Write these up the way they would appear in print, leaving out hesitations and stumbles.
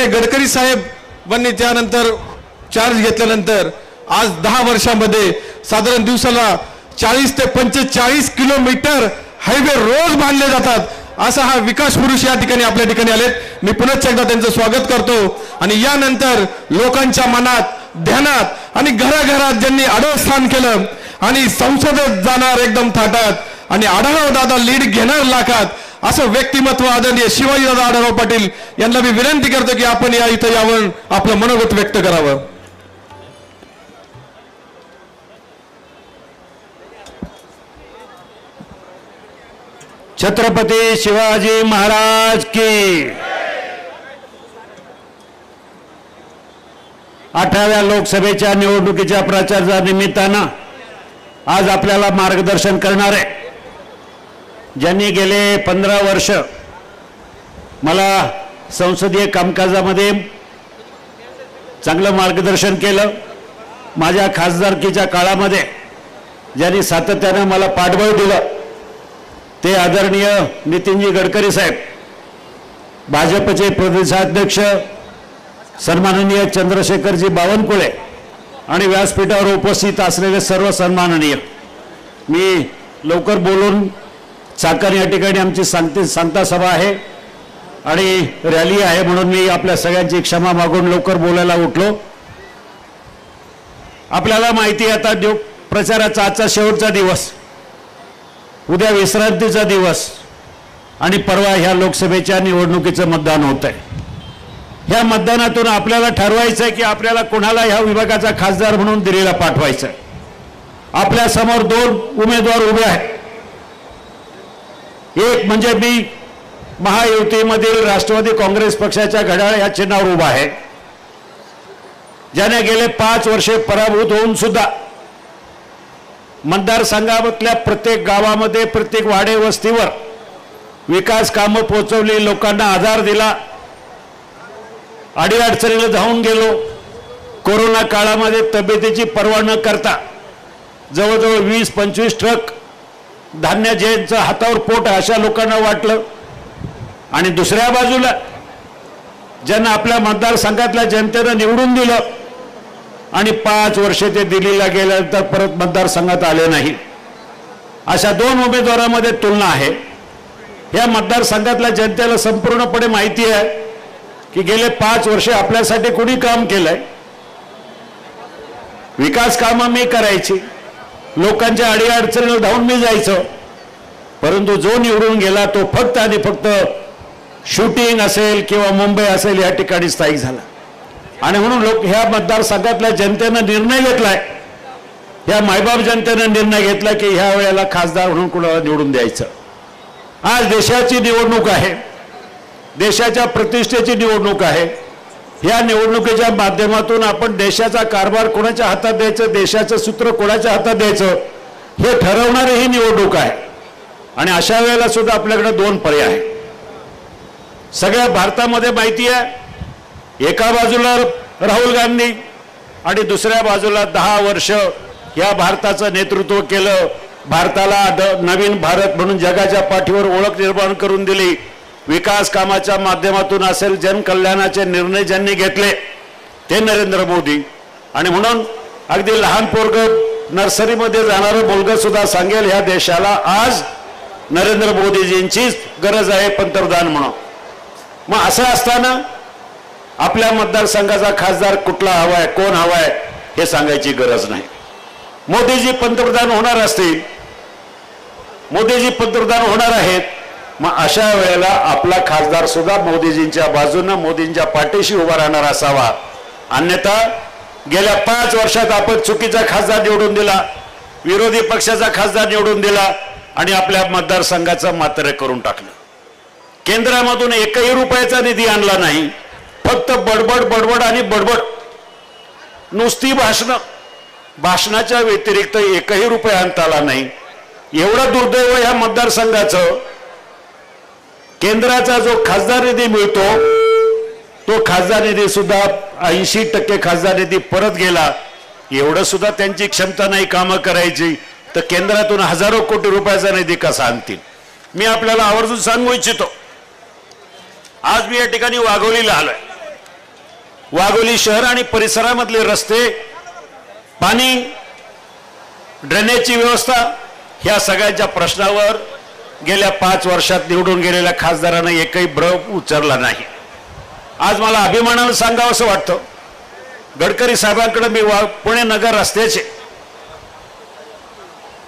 गडकरी साहेबांनी त्यानंतर चार्ज घेतल्यानंतर आज 10 वर्षांमध्ये साधारण दिवसाला 40 ते 45 किलोमीटर हायवे रोज बांधले जातात। असा हा विकास पुरुष या ठिकाणी आपल्या ठिकाणी आलेत। मी पुन्हा एकदा त्यांचं स्वागत करतो आणि यानंतर लोकांच्या मनात ध्यानात आणि घराघरात ज्यांनी अडस्थान केलं आणि संसदेत जाणार एकदम थाटात आणि आढळराव दादा लीड घेणार लाखात असं व्यक्तिमत्व आदरणीय शिवाजीदादा आढळराव पाटील यांना मी विनंती करतो की आपण या इथं यावं आपलं मनोगत व्यक्त करावं। छत्रपती शिवाजी महाराज की 18व्या लोकसभेच्या निवडणुकीच्या प्रचाराच्या निमित्तानं आज आपल्याला मार्गदर्शन करणारे ज्यांनी गेले 15 वर्ष मला संसदीय कामकाजामध्ये चांगलं मार्गदर्शन केलं, माझ्या खासदारकीच्या काळामध्ये ज्यांनी सातत्याने मला पाठबळ दिलं ते आदरणीय नितीनजी गडकरी साहेब, भाजपचे प्रदेशाध्यक्ष सन्माननीय चंद्रशेखरजी बावनकुळे आणि व्यासपीठावर उपस्थित असलेले सर्व सन्माननीय। मी लवकर बोलून चाकण या ठिकाणी आमची सांगता सभा आहे आणि रॅली आहे म्हणून मी आपल्या सगळ्यांची क्षमा मागून लवकर बोलायला उठलो। आपल्याला माहिती आहे आता प्रचाराचा आजचा शेवटचा दिवस, उद्या विश्रांतीचा दिवस आणि परवा ह्या लोकसभेच्या निवडणुकीचं मतदान होत आहे। ह्या मतदानातून आपल्याला ठरवायचं आहे की आपल्याला कोणाला ह्या विभागाचा खासदार म्हणून दिल्लीला पाठवायचं आहे। आपल्या समोर 2 उमेदवार उभे आहेत। एक म्हणजे मी महायुतीमधील राष्ट्रवादी काँग्रेस पक्षाच्या घड्याळ या चिन्हावर उभा आहे, ज्याने गेले 5 वर्षे पराभूत होऊन सुद्धा मतदारसंघातल्या प्रत्येक गावामध्ये प्रत्येक वाडे वस्तीवर विकास कामं पोहोचवली, लोकांना आधार दिला, अडीअडचणीला धावून गेलो। कोरोना काळामध्ये तब्येतीची पर्वा न करता जवळजवळ 20-25 ट्रक धान्य ज्यांचं हातावर पोट अशा लोकांना वाटलं आणि दुसऱ्या बाजूला ज्यांना आपल्या मतदारसंघातल्या जनतेनं निवडून दिलं आणि 5 वर्षे ते दिल्लीला गेल्यानंतर परत मतदारसंघात आले नाही, अशा 2 उमेदवारांमध्ये तुलना आहे। या मतदारसंघातल्या जनतेला संपूर्णपणे माहिती आहे की गेले 5 वर्षे आपल्यासाठी कोणी काम केलंय, विकास कामं मी करायची, लोकांच्या अडीअडचणीला धावून मी जायचं, परंतु जो निवडून गेला तो फक्त आणि फक्त शूटिंग असेल किंवा मुंबई असेल या ठिकाणी स्थायिक झाला। आणि म्हणून ह्या मतदारसंघातल्या जनतेनं निर्णय घेतलाय, ह्या मायबाप जनतेनं निर्णय घेतला की ह्या वेळेला खासदार म्हणून कोणाला निवडून द्यायचं। आज देशाची निवडणूक आहे, देशाच्या प्रतिष्ठेची निवडणूक आहे। या निवडणुकीच्या माध्यमातून आपण देशाचा कारभार कोणाच्या हातात द्यायचं, देशाचं सूत्र कोणाच्या हातात द्यायचं हे ठरवणारी ही निवडणूक आहे। आणि अशा वेळेला सुद्धा आपल्याकडे 2 पर्याय आहेत। सगळ्या भारतामध्ये माहिती आहे, एका बाजूला राहुल गांधी आणि दुसऱ्या बाजूला 10 वर्ष या भारताचं नेतृत्व केलं, भारताला नवीन भारत म्हणून जगाच्या पाठीवर ओळख निर्माण करून दिली, विकास कामाच्या माध्यमातून असेल जनकल्याणाचे निर्णय ज्यांनी घेतले ते नरेंद्र मोदी। आणि म्हणून अगदी लहान पोरग नर्सरीमध्ये जाणारं मुलगा सुद्धा सांगेल ह्या देशाला आज नरेंद्र मोदीजींची गरज आहे पंतप्रधान म्हणून। मग असं असताना आपल्या मतदारसंघाचा खासदार कुठला हवाय, कोण हवाय हे सांगायची गरज नाही। मोदीजी पंतप्रधान होणार असतील, मोदीजी पंतप्रधान होणार आहेत, मग अशा वेळेला आपला खासदार सुद्धा मोदीजींच्या बाजूने मोदींच्या पाठीशी उभा राहणार असावा। अन्यथा गेल्या 5 वर्षात आपण चुकीचा खासदार निवडून दिला, विरोधी पक्षाचा खासदार निवडून दिला आणि आपल्या मतदारसंघाचं मात्र करून टाकलं। केंद्रामधून 1ही रुपयाचा निधी आणला नाही, फक्त बडबड बडबड आणि बडबड, नुसती भाषणाच्या व्यतिरिक्त 1ही रुपया आणता आला नाही। एवढं दुर्दैव या मतदारसंघाचं। केंद्राचा जो खासदार निधी मिळतो तो खासदार निधी सुद्धा 80% खासदार निधी परत गेला। एवढं सुद्धा त्यांची क्षमता नाही कामं करायची, तर केंद्रातून हजारो कोटी रुपयाचा निधी कसा आणतील। मी आपल्याला आवर्जून सांगू इच्छितो, आज मी या ठिकाणी वाघोलीला आलोय, वाघोली शहर आणि परिसरामधले रस्ते, पाणी, ड्रेनेजची व्यवस्था, ह्या सगळ्यांच्या प्रश्नावर गेल्या 5 वर्षात निवडून गेलेल्या खासदारांना एकही भ्रम उचलला नाही. आज मला अभिमानानं सांगावं असं वाटतं, गडकरी साहेबांकडे मी पुणे नगर रस्त्याचे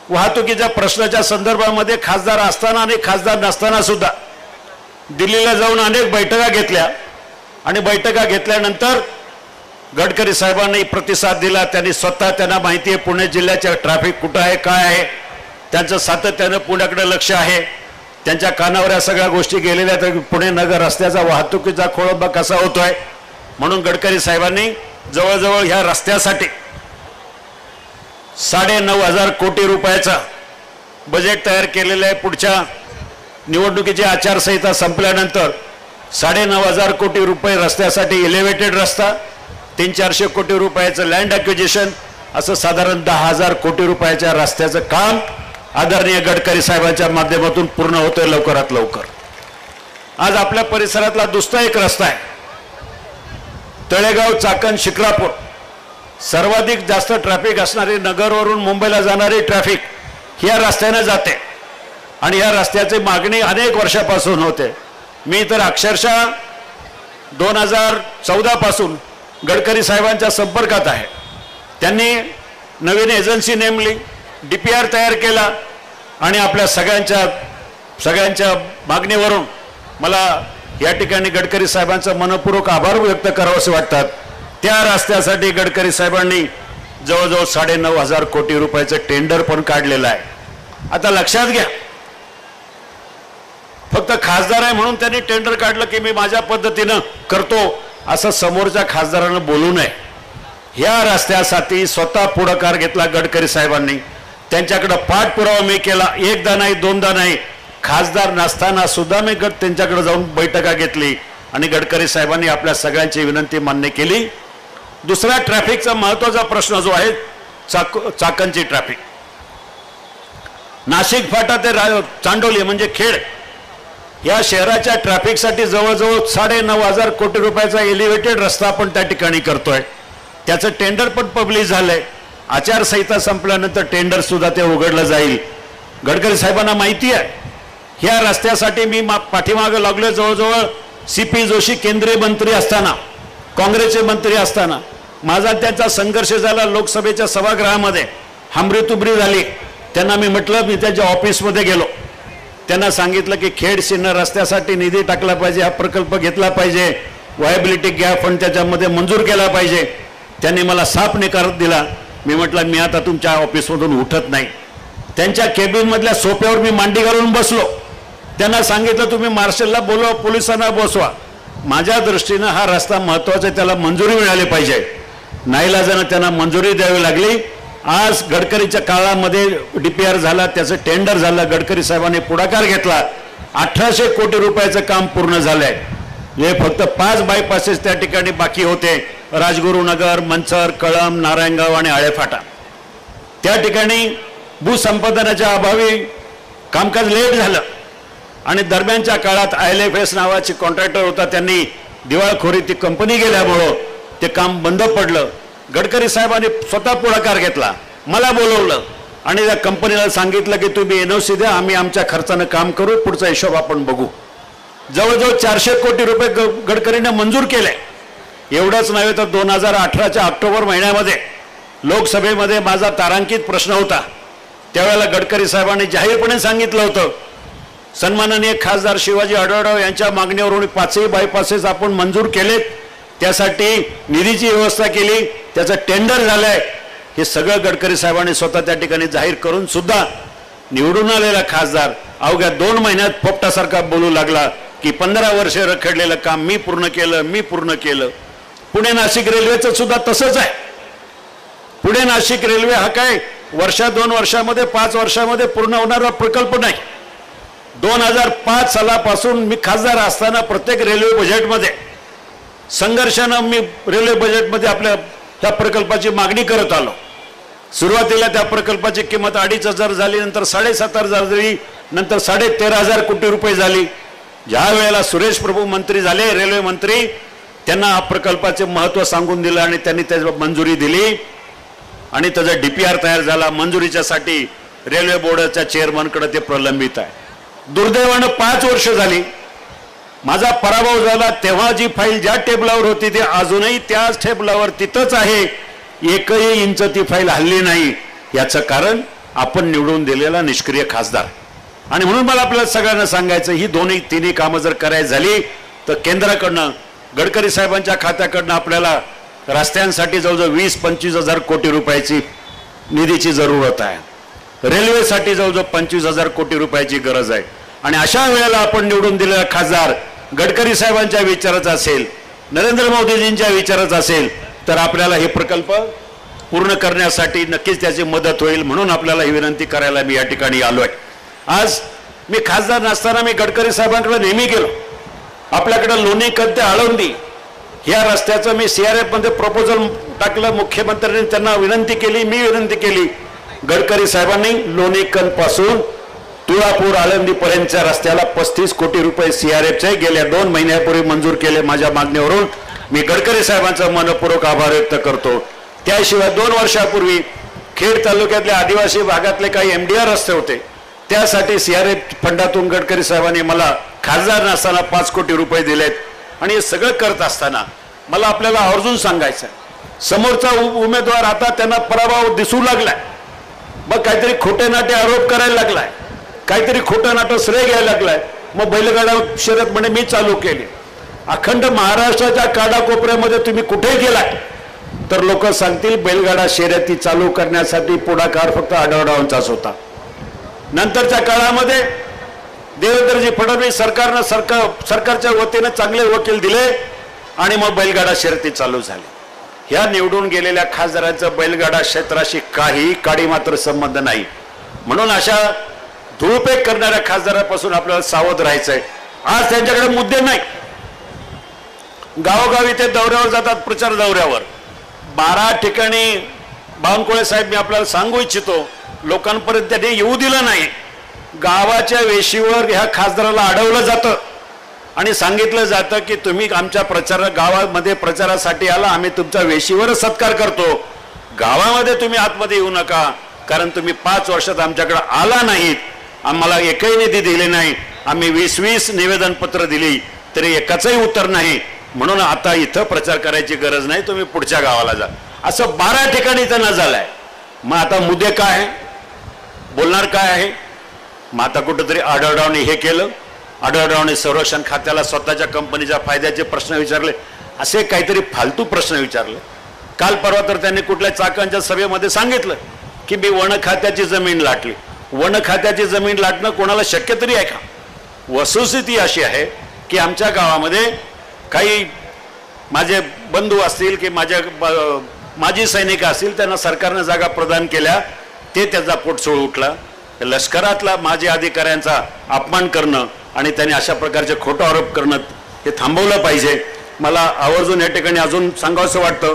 वाहतुकीच्या प्रश्नाच्या संदर्भामध्ये खासदार असताना आणि खासदार नसताना सुद्धा दिल्लीला जाऊन अनेक बैठका घेतल्या आणि बैठका घेतल्यानंतर गडकरी साहेबांनी प्रतिसाद दिला. त्यांनी स्वतः, त्यांना माहिती आहे पुणे जिल्ह्याच्या ट्रॅफिक कुठं आहे, काय आहे, त्यांचं सातत्यानं पुण्याकडे लक्ष आहे. त्यांच्या कानावर या सगळ्या गोष्टी गेलेल्या तर पुणे नगर रस्त्याचा वाहतुकीचा खोळंबा कसा होतोय, म्हणून गडकरी साहेबांनी जवळजवळ ह्या रस्त्यासाठी 9,500 कोटी रुपयाचा बजेट तयार केलेलं आहे. पुढच्या निवडणुकीची आचारसंहिता संपल्यानंतर 9,500 कोटी रुपये रस्त्यासाठी, एलिव्हेटेड रस्ता, 300-400 कोटी रुपयाचं लँड ॲक्विजिशन, असं साधारण 10,000 कोटी रुपयाच्या रस्त्याचं काम आदरणीय गडकरी साहेबांच्या माध्यमातून पूर्ण होतोय लवकरात लवकर. आज आपल्या परिसरातला दुसरा एक रस्ता आहे, तळेगाव चाकण शिक्रापूर. सर्वाधिक जास्त ट्रॅफिक असणारी, नगरवरून मुंबईला जाणारी ट्रॅफिक ह्या रस्त्याने जाते आणि या रस्त्याची मागणी अनेक वर्षापासून होते. मी तर अक्षरशः 2014 पासून गडकरी साहेबांच्या संपर्कात आहे. त्यांनी नवीन एजन्सी नेमली, DPR तयार केला आणि आपल्या सगळ्यांच्या मागणीवरून मला या ठिकाणी गडकरी साहेबांचं मनपूर्वक आभार व्यक्त करावंसे वाटतात. त्या रस्त्यासाठी गडकरी साहेबांनी जवळजवळ 9,500 कोटी रुपयाचं टेंडर पण काढलेलं आहे. आता लक्षात घ्या, फक्त खासदार आहे म्हणून त्यांनी टेंडर काढलं की मी माझ्या पद्धतीनं करतो असं समोरच्या खासदारांना बोलू नये. ह्या रस्त्यासाठी स्वतः पुढाकार घेतला गडकरी साहेबांनी. त्यांच्याकडे पाठपुरावा मी केला, एकदा नाही दोनदा नाही. खासदार नसताना सुद्धा मी त्यांच्याकडे जाऊन बैठका घेतली आणि गडकरी साहेबांनी आपल्या सगळ्यांची विनंती मान्य केली. दुसरा ट्रॅफिकचा महत्त्वाचा प्रश्न जो आहे चाकणची ट्रॅफिक, नाशिक फाटा ते चांडोली म्हणजे खेड, या शहराच्या ट्रॅफिकसाठी जवळजवळ 9,500 कोटी रुपयाचा एलिव्हेटेड रस्ता आपण त्या ठिकाणी करतोय. त्याचं टेंडर पण पब्लिश झालंय. आचारसंहिता संपल्यानंतर टेंडर सुद्धा ते उघडलं जाईल. गडकरी साहेबांना माहिती आहे, ह्या रस्त्यासाठी मी पाठीमागे लागलो. जवळजवळ CP जोशी केंद्रीय मंत्री असताना, काँग्रेसचे मंत्री असताना माझा त्यांचा संघर्ष झाला. लोकसभेच्या सभागृहामध्ये हमरीतुबरी झाली. त्यांना मी म्हटलं, मी त्यांच्या ऑफिसमध्ये गेलो, त्यांना सांगितलं की खेड सिन्नर रस्त्यासाठी निधी टाकला पाहिजे, हा प्रकल्प घेतला पाहिजे, व्हायबिलिटी गॅप फंड त्याच्यामध्ये मंजूर केला पाहिजे. त्यांनी मला साफ निकार दिला. मी म्हटलं, मी आता तुमच्या ऑफिसमधून उठत नाही. त्यांच्या केबिनमधल्या सोफ्यावर मी मांडी घालून बसलो. त्यांना सांगितलं, तुम्ही मार्शलला बोलवा, पोलिसांना बसवा. माझ्या दृष्टीनं हा रस्ता महत्त्वाचा आहे, त्याला मंजुरी मिळाली पाहिजे. नाईलाजानं त्यांना मंजुरी द्यावी लागली. आज गडकरीच्या काळामध्ये DPR झाला, त्याचं टेंडर झालं, गडकरी साहेबांनी पुढाकार घेतला, 1,800 कोटी रुपयाचं काम पूर्ण झालंय. हे फक्त 5 बायपासेस त्या ठिकाणी बाकी होते, राजगुरुनगर, मंचर, कळंब, नारायणगाव आणि आळेफाटा. त्या ठिकाणी भूसंपादनाच्या अभावी कामकाज लेट झालं आणि दरम्यानच्या काळात ILFS नावाची कॉन्ट्रॅक्टर होता, त्यांनी दिवाळखोरी, ती कंपनी गेल्यामुळं ते काम बंद पडलं. गडकरी साहेबांनी स्वतः पुढाकार घेतला, मला बोलवलं आणि त्या कंपनीला सांगितलं की तुम्ही NOC द्या, आम्ही आमच्या खर्चानं काम करू, पुढचा हिशोब आपण बघू. जवळजवळ 400 कोटी रुपये गडकरीने मंजूर केले. एवढंच नव्हे तर 2018च्या ऑक्टोबर महिन्यामध्ये लोकसभेमध्ये माझा तारांकित प्रश्न होता. त्यावेळेला गडकरी साहेबांनी जाहीरपणे सांगितलं होतं, सन्माननीय खासदार शिवाजी आढळराव यांच्या मागणीवरून 5ही बायपासेस आपण मंजूर केलेत, त्यासाठी निधीची व्यवस्था केली, त्याचं टेंडर झालंय. हे सगळं गडकरी साहेबांनी स्वतः त्या ठिकाणी जाहीर करून सुद्धा निवडून आलेला खासदार अवघ्या 2 महिन्यात पोपटासारखा बोलू लागला की 15 वर्षे रखडलेलं काम मी पूर्ण केलं. पुणे नाशिक रेल्वेचं सुद्धा तसंच आहे. पुणे नाशिक रेल्वे हा काय 1-2 वर्षामध्ये 5 वर्षामध्ये पूर्ण होणारा प्रकल्प नाही. 2005 सालापासून मी खासदार असताना प्रत्येक रेल्वे बजेटमध्ये संघर्षानं मी रेल्वे बजेटमध्ये आपल्या त्या प्रकल्पाची मागणी करत आलो. सुरुवातीला त्या प्रकल्पाची किंमत 2,500 झाली, नंतर 7,500 झाली, नंतर 13,500 कोटी रुपये झाली. ज्या वेळेला सुरेश प्रभू मंत्री झाले, रेल्वे मंत्री, त्यांना हा प्रकल्पाचे महत्त्व सांगून दिलं आणि त्यांनी त्याला मंजुरी दिली आणि त्याचा DPR तयार झाला. मंजुरीच्यासाठी रेल्वे बोर्डाच्या चेअरमनकडे ते प्रलंबित आहे. दुर्दैवानं 5 वर्ष झाली, माझा पराभव झाला. तेव्हा जी फाईल ज्या टेबलावर होती ती अजूनही त्याच टेबलावर तिथंच आहे. 1 इंच ती फाईल हल्ली नाही. याचं कारण आपण निवडून दिलेला निष्क्रिय खासदार. आणि म्हणून मला आपल्याला सगळ्यांना सांगायचं, ही तिन्ही कामं जर करायची झाली तर केंद्राकडनं गडकरी साहेबांच्या खात्याकडनं आपल्याला रस्त्यांसाठी जवळजवळ 20-25 हजार कोटी रुपयाची निधीची जरूरत आहे. रेल्वेसाठी जवळजवळ 25 हजार कोटी रुपयाची गरज आहे. आणि अशा वेळेला आपण निवडून दिलेला खासदार गडकरी साहेबांच्या विचाराचा असेल, नरेंद्र मोदीजींच्या विचाराचा असेल तर आपल्याला हे प्रकल्प पूर्ण करण्यासाठी नक्कीच त्याची मदत होईल. म्हणून आपल्याला ही विनंती करायला मी या ठिकाणी आलोय. आज मी खासदार नसताना मी गडकरी साहेबांकडे नेहमी गेलो. आपल्याकडे लोणी ते आळंदी या रस्त्याचं मी CRF मध्ये प्रपोजल टाकलं. मुख्यमंत्र्यांनी त्यांना विनंती केली, मी विनंती केली. गडकरी साहेबांनी लोणी पासून तुळापूर आळंदी पर्यंतच्या रस्त्याला 35 कोटी रुपये CRFचे गेल्या 2 महिन्यापूर्वी मंजूर केले. माझ्या मागणीवरून मी गडकरी साहेबांचा मनपूर्वक आभार व्यक्त करतो. त्याशिवाय 2 वर्षापूर्वी खेड तालुक्यातल्या आदिवासी भागातले काही MDR रस्ते होते, त्यासाठी CRF फंडातून गडकरी साहेबांनी मला खासदार नसताना 5 कोटी रुपये दिलेत. आणि हे सगळं करत असताना मला आपल्याला आवर्जून सांगायचं, समोरचा उमेदवार आता त्यांना पराभव दिसू लागलाय. मग काहीतरी खोटे नाटे आरोप करायला लागलाय, काहीतरी खोटं नाटं श्रेय घ्यायला लागलाय. मग बैलगाडा शर्यत म्हणे मी चालू केली. अखंड महाराष्ट्राच्या काडाकोपऱ्यामध्ये तुम्ही कुठे गेलाय तर लोक सांगतील बैलगाडा शर्यती चालू करण्यासाठी पुढाकार फक्त आढळरावांचाच होता. नंतरच्या काळामध्ये देवेंद्रजी फडणवीस सरकारच्या वतीने चांगले वकील दिले आणि मग बैलगाडा शर्यती चालू झाली. ह्या निवडून गेलेल्या खासदारांचं बैलगाडा क्षेत्राशी काही काडी मात्र संबंध नाही. म्हणून अशा धुळपेक करणाऱ्या खासदारापासून आपल्याला सावध राहायचंय. आज त्यांच्याकडे मुद्दे नाही. गावोगावी ते दौऱ्यावर जातात, प्रचार दौऱ्यावर. 12 ठिकाणी बावनकुळे साहेब मी आपल्याला सांगू इच्छितो, लोकांपर्यंत त्यांनी येऊ दिलं नाही. गावाच्या वेशीवर ह्या खासदाराला अडवलं जातं आणि सांगितलं जातं की तुम्ही आमच्या गावामध्ये प्रचारासाठी आला, आम्ही तुमच्या वेशीवरच सत्कार करतो, गावामध्ये तुम्ही आतमध्ये येऊ नका, कारण तुम्ही 5 वर्षात आमच्याकडे आला नाहीत, आम्हाला एकही निधी दिली नाही, आम्ही 20-20 निवेदन पत्र दिली तरी एकाचंही उत्तर नाही, म्हणून आता इथं प्रचार करायची गरज नाही, तुम्ही पुढच्या गावाला जा. असं 12 ठिकाणी त्यांना झालंय. मग आता मुद्दे काय आहे, बोलणार काय आहे? मग आता कुठंतरी आढळरावने हे केलं, आढळरावने संरक्षण खात्याला स्वतःच्या कंपनीच्या फायद्याचे प्रश्न विचारले, असे काहीतरी फालतू प्रश्न विचारले. काल परवा तर त्यांनी कुठल्या चाकांच्या सभेमध्ये सांगितलं की मी वन खात्याची जमीन लाटली. वन खात्याची जमीन लाटणं कोणाला शक्य तरी आहे का? वस्तुस्थिती अशी आहे की आमच्या गावामध्ये काही माझे बंधू असतील की माझ्या माजी सैनिक असतील, त्यांना सरकारने जागा प्रदान केल्या, ते त्याचा पोटसोळ उठला. लष्करातला माजी अधिकाऱ्यांचा अपमान करणं आणि त्यांनी अशा प्रकारचे खोटे आरोप करणं हे थांबवलं पाहिजे. मला आवर्जून या ठिकाणी अजून सांगावंसं वाटतं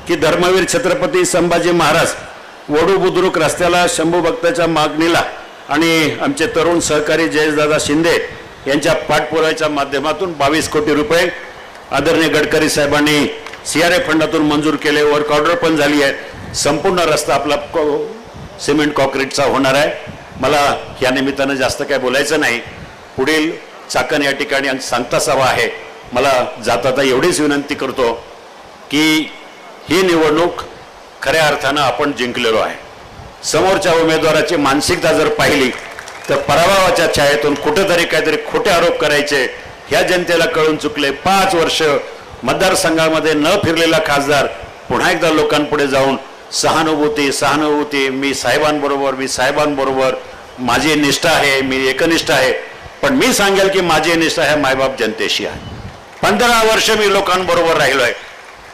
की धर्मवीर छत्रपती संभाजी महाराज वडू बुद्रुक रस्त्याला शंभू भक्ताच्या मागणीला आणि आमचे तरुण सहकारी जयेशदादा शिंदे यांच्या पाठपुराव्याच्या माध्यमातून 22 कोटी रुपये आदरणीय गडकरी साहेबांनी CRF फंडातून मंजूर केले. वर्क ऑर्डर पण झाली आहे. संपूर्ण रस्ता आपला सिमेंट कॉन्क्रीटचा होणार आहे. मला या निमित्तानं जास्त काय बोलायचं नाही. पुढील चाकण या ठिकाणी सांगता सभा आहे. मला जाता एवढीच विनंती करतो की ही निवडणूक खऱ्या अर्थानं आपण जिंकलेलो आहे. समोरच्या उमेदवाराची मानसिकता जर पाहिली तर पराभवाच्या छायेतून कुठेतरी काहीतरी खोटे आरोप करायचे ह्या जनतेला कळून चुकले. 5 वर्ष मतदारसंघामध्ये न फिरलेला खासदार पुन्हा एकदा लोकांपुढे जाऊन सहानुभूती, मी साहेबांबरोबर माझी निष्ठा आहे, मी एकनिष्ठ आहे. पण मी सांगेल की माझी निष्ठा आहे मायबाप जनतेशी आहे. 15 वर्ष मी लोकांबरोबर राहिलोय.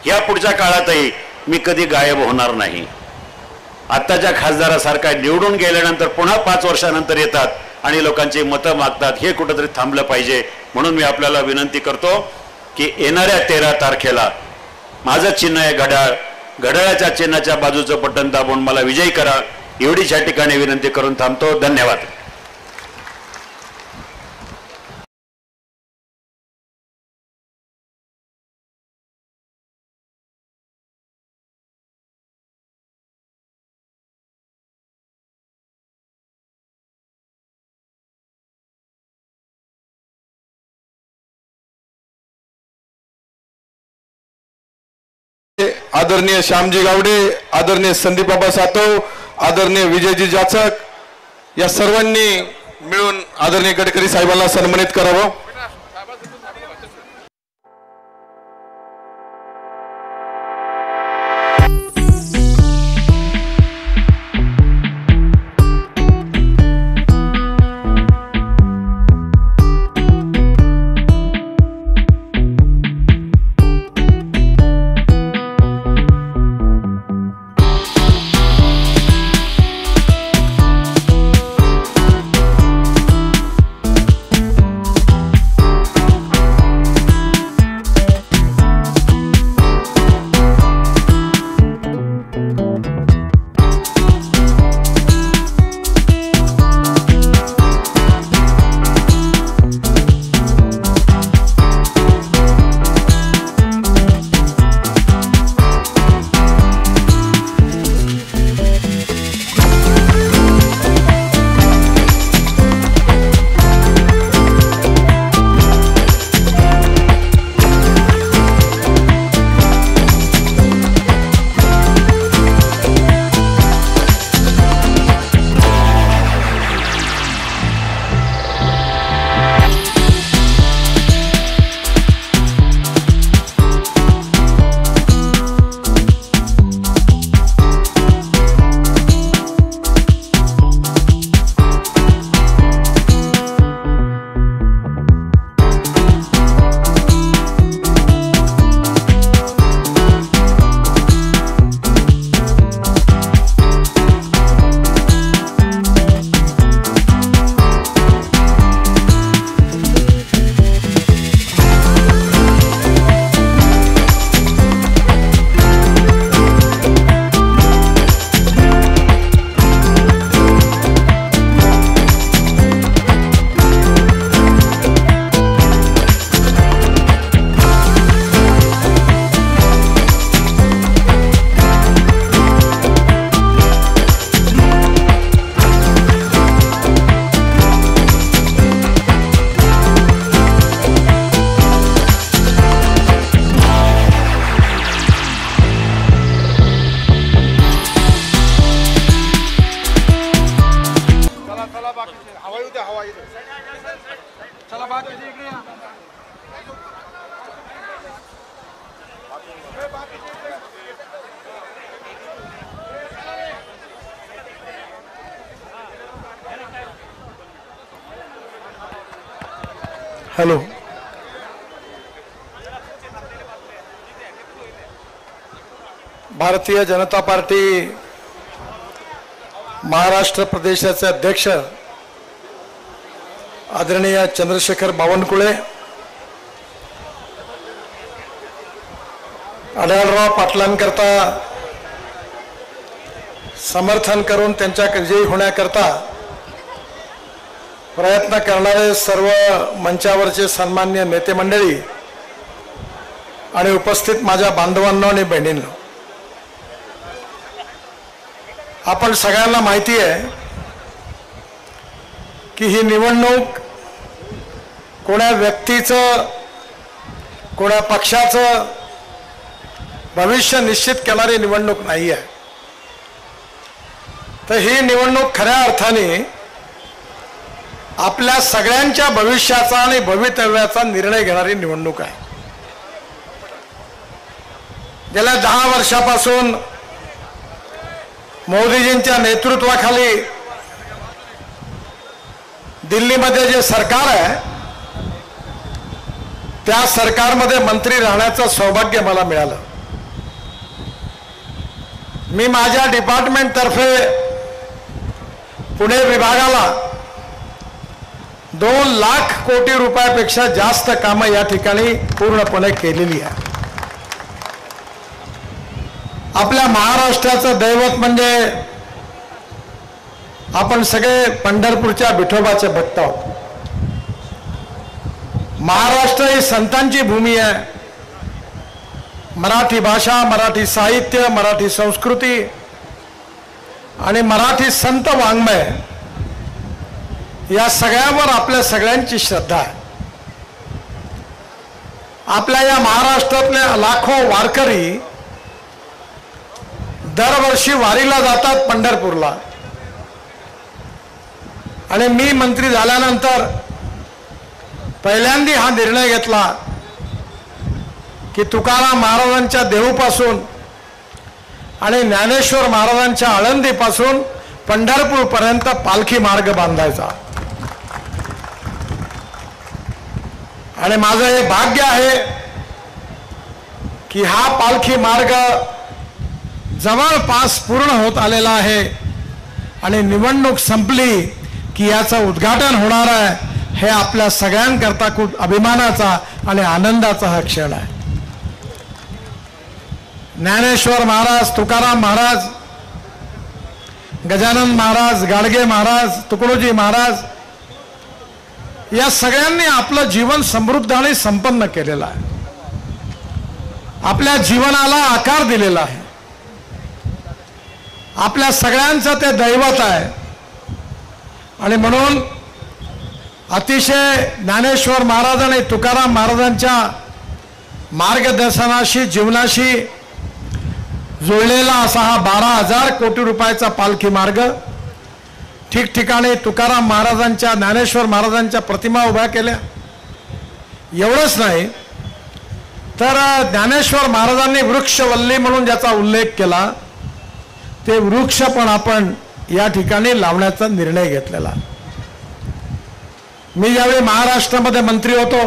या पुढच्या काळातही मी कधी गायब होणार नाही. आत्ताच्या खासदारासारखा निवडून गेल्यानंतर पुन्हा 5 वर्षानंतर येतात आणि लोकांची मतं मागतात, हे कुठेतरी थांबलं पाहिजे. म्हणून मी आपल्याला विनंती करतो की येणाऱ्या 13 तारखेला माझं चिन्ह आहे घड्याळ, घड्याळाच्या चिन्हाच्या बाजूचं बटन दाबून मला विजयी करा, एवढीच या ठिकाणी विनंती करून थांबतो. धन्यवाद. आदरणीय श्यामजी गावडे, आदरणीय संदीप बाबा सातव, आदरणीय विजयजी जाचक या सर्वांनी मिळून आदरणीय गडकरी साहेबांना सन्मानित करावं. हॅलो, भारतीय जनता पार्टी महाराष्ट्र प्रदेशाचे अध्यक्ष आदरणीय चंद्रशेखर बावनकुळे, आढळराव पाटलांकरता समर्थन करून त्यांच्या विजयी होण्याकरता प्रयत्न करणारे सर्व मंचावरचे सन्मान्य नेते मंडळी आणि उपस्थित माझ्या बांधवांनो आणि बहिणींनो, आपण सगळ्यांना माहिती आहे की ही निवडणूक कोणा व्यक्तीचं कोणा पक्षाचं भविष्य निश्चित करणारी निवडणूक नाही आहे. तर ही निवडणूक खऱ्या अर्थाने आपल्या सगळ्यांच्या भविष्याचा आणि भवितव्याचा निर्णय घेणारी निवडणूक आहे. गेल्या 10 वर्षापासून मोदीजींच्या नेतृत्वाखाली दिल्लीमध्ये जे सरकार आहे त्या सरकारमध्ये मंत्री राहण्याचं सौभाग्य मला मिळालं. मी माझ्या डिपार्टमेंटतर्फे पुणे विभागाला 2 लाख कोटी रुपयापेक्षा जास्त कामं या ठिकाणी पूर्णपणे केलेली आहे. आपल्या महाराष्ट्राचं दैवत म्हणजे आपण सगळे पंढरपूरच्या विठोबाचे भक्त आहोत. महाराष्ट्र ही संतांची भूमी आहे. मराठी भाषा, मराठी साहित्य, मराठी संस्कृती आणि मराठी संत वाङ्मय या सगळ्यावर आपल्या सगळ्यांची श्रद्धा आहे. आपल्या या महाराष्ट्रातले लाखो वारकरी दरवर्षी वारीला जातात पंढरपूरला, आणि मी मंत्री झाल्यानंतर पहिल्यांदा हा निर्णय घेतला की तुकाराम महाराजांच्या देहूपासून आणि ज्ञानेश्वर महाराजांच्या आळंदीपासून पंढरपूरपर्यंत पालखी मार्ग बांधायचा. आणि माझं हे भाग्य आहे की हा पालखी मार्ग जवळपास पूर्ण होत आलेला आहे आणि निवडणूक संपली की याचं उद्घाटन होणार आहे. हे आपल्या सगळ्यांकरता खूप अभिमानाचा आणि आनंदाचा हा क्षण आहे. ज्ञानेश्वर महाराज, तुकाराम महाराज, गजानन महाराज, गाडगे महाराज, तुकडोजी महाराज या सगळ्यांनी आपलं जीवन समृद्ध आणि संपन्न केलेलं आहे. आपल्या जीवनाला आकार दिलेला आहे. आपल्या सगळ्यांचं ते दैवत आहे. आणि म्हणून अतिशय ज्ञानेश्वर महाराज आणि तुकाराम महाराजांच्या मार्गदर्शनाशी, जीवनाशी जुळलेला असा हा 12,000 कोटी रुपयाचा पालखी मार्ग ठिकठिकाणी तुकाराम महाराजांच्या, ज्ञानेश्वर महाराजांच्या प्रतिमा उभ्या केल्या. एवढंच नाही तर ज्ञानेश्वर महाराजांनी वृक्षवल्ली म्हणून ज्याचा उल्लेख केला ते वृक्ष पण आपण या ठिकाणी लावण्याचा निर्णय घेतलेला. मी ज्यावेळी महाराष्ट्रामध्ये मंत्री होतो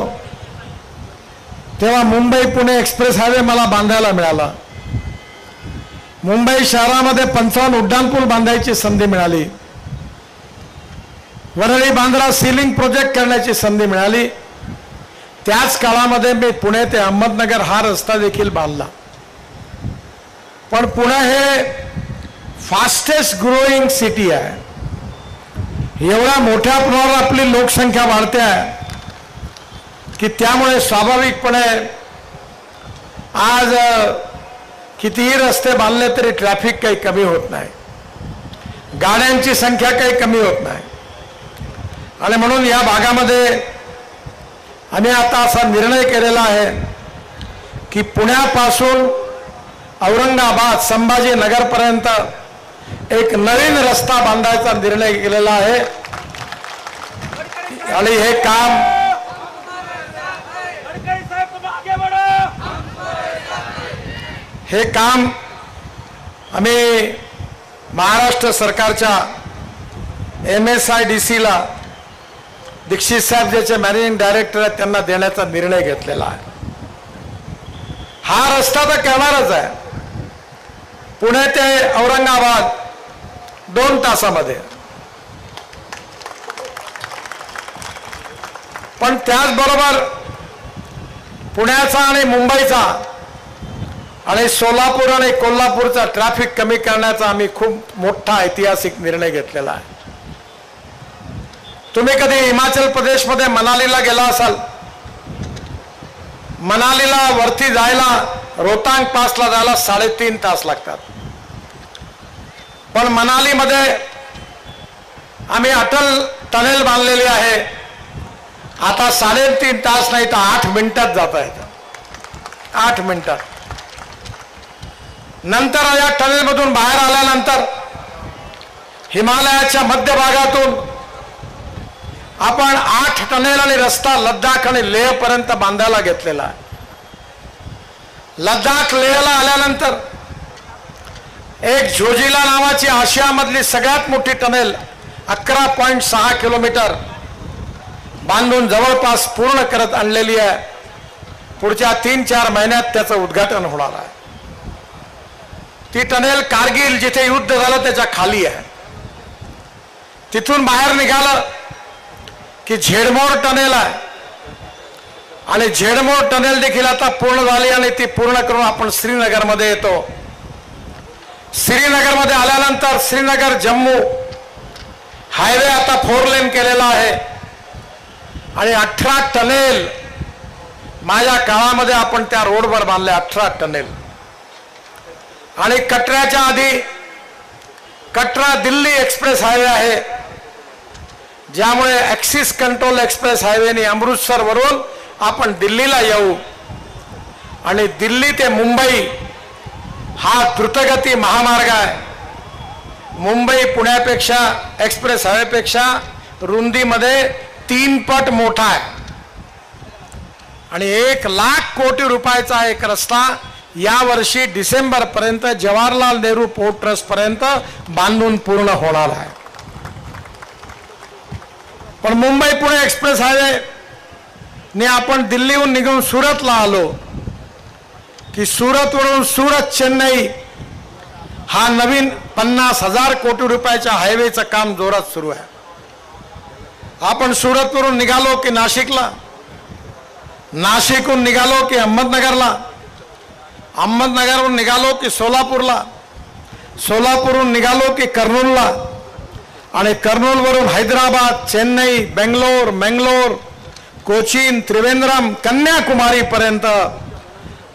तेव्हा मुंबई पुणे एक्सप्रेस हायवे मला बांधायला मिळाला. मुंबई शहरामध्ये 55 उड्डाणपूल बांधायची संधी मिळाली. वरळी बांद्रा सीलिंग प्रोजेक्ट करण्याची संधी मिळाली. त्याच काळामध्ये मी पुणे ते अहमदनगर हा रस्ता देखील बांधला. पण पुणे हे फास्टेस्ट ग्रोईंग सिटी आहे. एवढ्या मोठ्या प्रमाणावर आपली लोकसंख्या वाढते आहे की त्यामुळे स्वाभाविकपणे आज कितीही रस्ते बांधले तरी ट्रॅफिक काही कमी होत नाही, गाड्यांची संख्या काही कमी होत नाही. आणि म्हणून या भागामध्ये आम्ही आता असा निर्णय केलेला आहे की पुण्यापासून औरंगाबाद संभाजीनगरपर्यंत एक नवीन रस्ता बांधायचा निर्णय केलेला आहे. आणि हे काम आम्ही महाराष्ट्र सरकारच्या MSIDC ला दीक्षित साहेब ज्याचे मॅनेजिंग डायरेक्टर आहेत त्यांना देण्याचा निर्णय घेतलेला आहे. हा रस्ता तर करणारच आहे. पुणे ते औरंगाबाद 2 तासामध्ये. पण त्याचबरोबर पुण्याचा आणि मुंबईचा आणि सोलापूर आणि कोल्हापूरचा ट्रॅफिक कमी करण्याचा आम्ही खूप मोठा ऐतिहासिक निर्णय घेतलेला आहे. तुम्ही कधी हिमाचल प्रदेशमध्ये मनालीला गेला असाल, मनालीला वरती जायला रोहतांग पासला जायला 3.5 तास लागतात. पण मनालीमध्ये आम्ही अटल टनेल बांधलेली आहे. आता 3.5 तास नाही तर 8 मिनिटात जाता येतं. 8 मिनिटात. नंतर या टनेलमधून बाहेर आल्यानंतर हिमालयाच्या मध्यभागातून आपण 8 टनेल आणि रस्ता लडाख आणि लेह पर्यंत बांधायला घेतलेला आहे. लडाख लेहला आल्यानंतर एक झोजिला नावाची आशियामधली सगळ्यात मोठी टनेल 11.6 किलोमीटर बांधून जवळपास पूर्ण करत आणलेली आहे. पुढच्या 3-4 महिन्यात त्याचं उद्घाटन होणार आहे. ती टनेल कारगिल जिथे युद्ध झालं त्याच्या खाली आहे. तिथून बाहेर निघालं की झेडमोर टनेल आहे आणि झेडमोर टनेल देखील आता पूर्ण झाली आणि ती पूर्ण करून आपण श्रीनगरमध्ये येतो. श्रीनगरमध्ये आल्यानंतर श्रीनगर जम्मू हायवे आता 4 लेन केलेला आहे आणि 18 टनेल माझ्या काळामध्ये आपण त्या रोडवर बांधले. 18 टनेल. आणि कटराच्या आधी कटरा दिल्ली एक्सप्रेस हायवे आहे ज्यामुळे ॲक्सिस कंट्रोल एक्सप्रेस हायवेने अमृतसर वरून आपण दिल्लीला येऊ आणि दिल्ली ते मुंबई हा द्रुतगती महामार्ग आहे. मुंबई पुण्यापेक्षा एक्सप्रेस हायवेपेक्षा रुंदीमध्ये 3 पट मोठा आहे आणि 1,00,000 कोटी रुपयाचा एक रस्ता यावर्षी डिसेंबर पर्यंत जवाहरलाल नेहरू पोर्ट ट्रस्ट पर्यंत बांधून पूर्ण होणार आहे. पण मुंबई पुणे एक्सप्रेस हायवे ने आपण दिल्लीहून निघून सुरतला आलो की सुरतवरून सुरत चेन्नई हा नवीन 50,000 कोटी रुपयाच्या हायवेचं काम जोरात सुरू आहे. आपण सुरतवरून निघालो की नाशिकला, नाशिकहून निघालो की अहमदनगरला, अहमदनगरहून निघालो की सोलापूरला, सोलापूरहून निघालो की कर्नूलला आणि कर्नूलवरून हैदराबाद, चेन्नई, बेंगलोर, मंगलोर, कोचीन, त्रिवेंद्रम, कन्याकुमारी पर्यंत.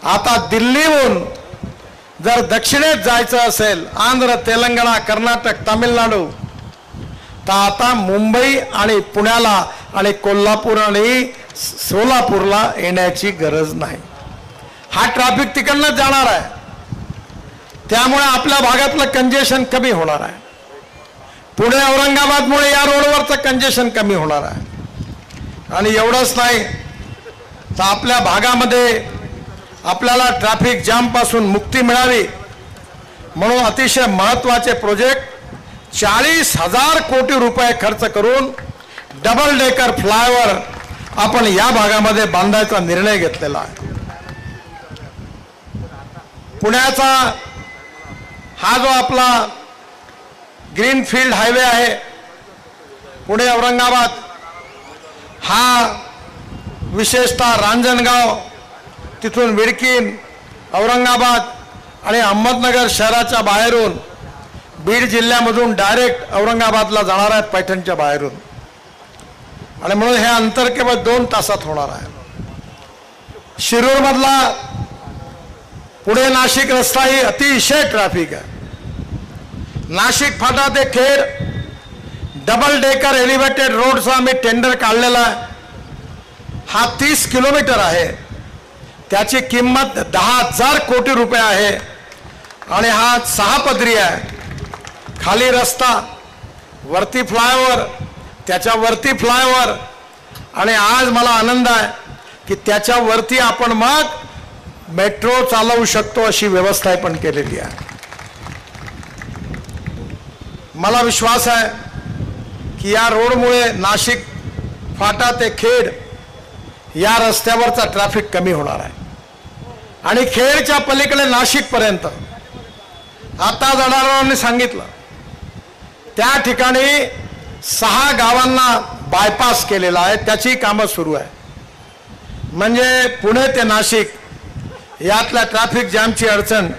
आता दिल्लीहून जर दक्षिणेत जायचं असेल, आंध्र, तेलंगणा, कर्नाटक, तामिळनाडू, तर आता मुंबई आणि पुण्याला आणि कोल्हापूर आणि सोलापूरला येण्याची गरज नाही. हा ट्रॅफिक तिकडनंच जाणार आहे. त्यामुळे आपल्या भागातलं कंजेशन कमी होणार आहे. पुणे औरंगाबादमुळे या रोडवरचं कंजेशन कमी होणार आहे. आणि एवढंच नाही तर आपल्या भागामध्ये आपल्याला ट्रॅफिक जाम पासून मुक्ती मिळावी म्हणून अतिशय महत्त्वाचे प्रोजेक्ट 40,000 कोटी रुपये खर्च करून डबल डेकर फ्लायओव्हर आपण या भागामध्ये बांधायचा निर्णय घेतलेला आहे. पुण्याचा हा जो आपला ग्रीनफील्ड हायवे आहे पुणे औरंगाबाद, हा विशेषतः रांजणगाव, तिथून विडकीन, औरंगाबाद आणि अहमदनगर शहराच्या बाहेरून बीड जिल्ह्यामधून डायरेक्ट औरंगाबादला जाणार आहे पैठणच्या बाहेरून. आणि म्हणून हे अंतर केवळ 2 तासात होणार आहे. शिरूरमधला पुणे नाशिक रस्ता ही अतिशय ट्रॅफिक आहे. नाशिक फाटा ते खेड डबल डेकर एलिव्हेटेड रोडचा आम्ही टेंडर काढलेला आहे. हा 30 किलोमीटर आहे. त्याची किंमत 10,000 कोटी रुपये आहे आणि हा 6 पदरी आहे. खाली रस्ता, वरती फ्लायओव्हर, त्याच्यावरती फ्लायओव्हर आणि आज मला आनंद आहे की त्याच्यावरती आपण मग मेट्रो चालवू शकतो अशी व्यवस्था पण केलेली आहे. मला विश्वास आहे की या रोडमुळे नाशिक फाटा ते खेड या रस्त्यावरचा ट्रॅफिक कमी होणार आहे. आणि खेडच्या पलीकडे नाशिकपर्यंत आता जणारांनी सांगितलं त्या ठिकाणी 6 गावांना बायपास केलेला आहे. त्याची कामं सुरू आहे. म्हणजे पुणे ते नाशिक यातल्या ट्रॅफिक जॅमची अडचण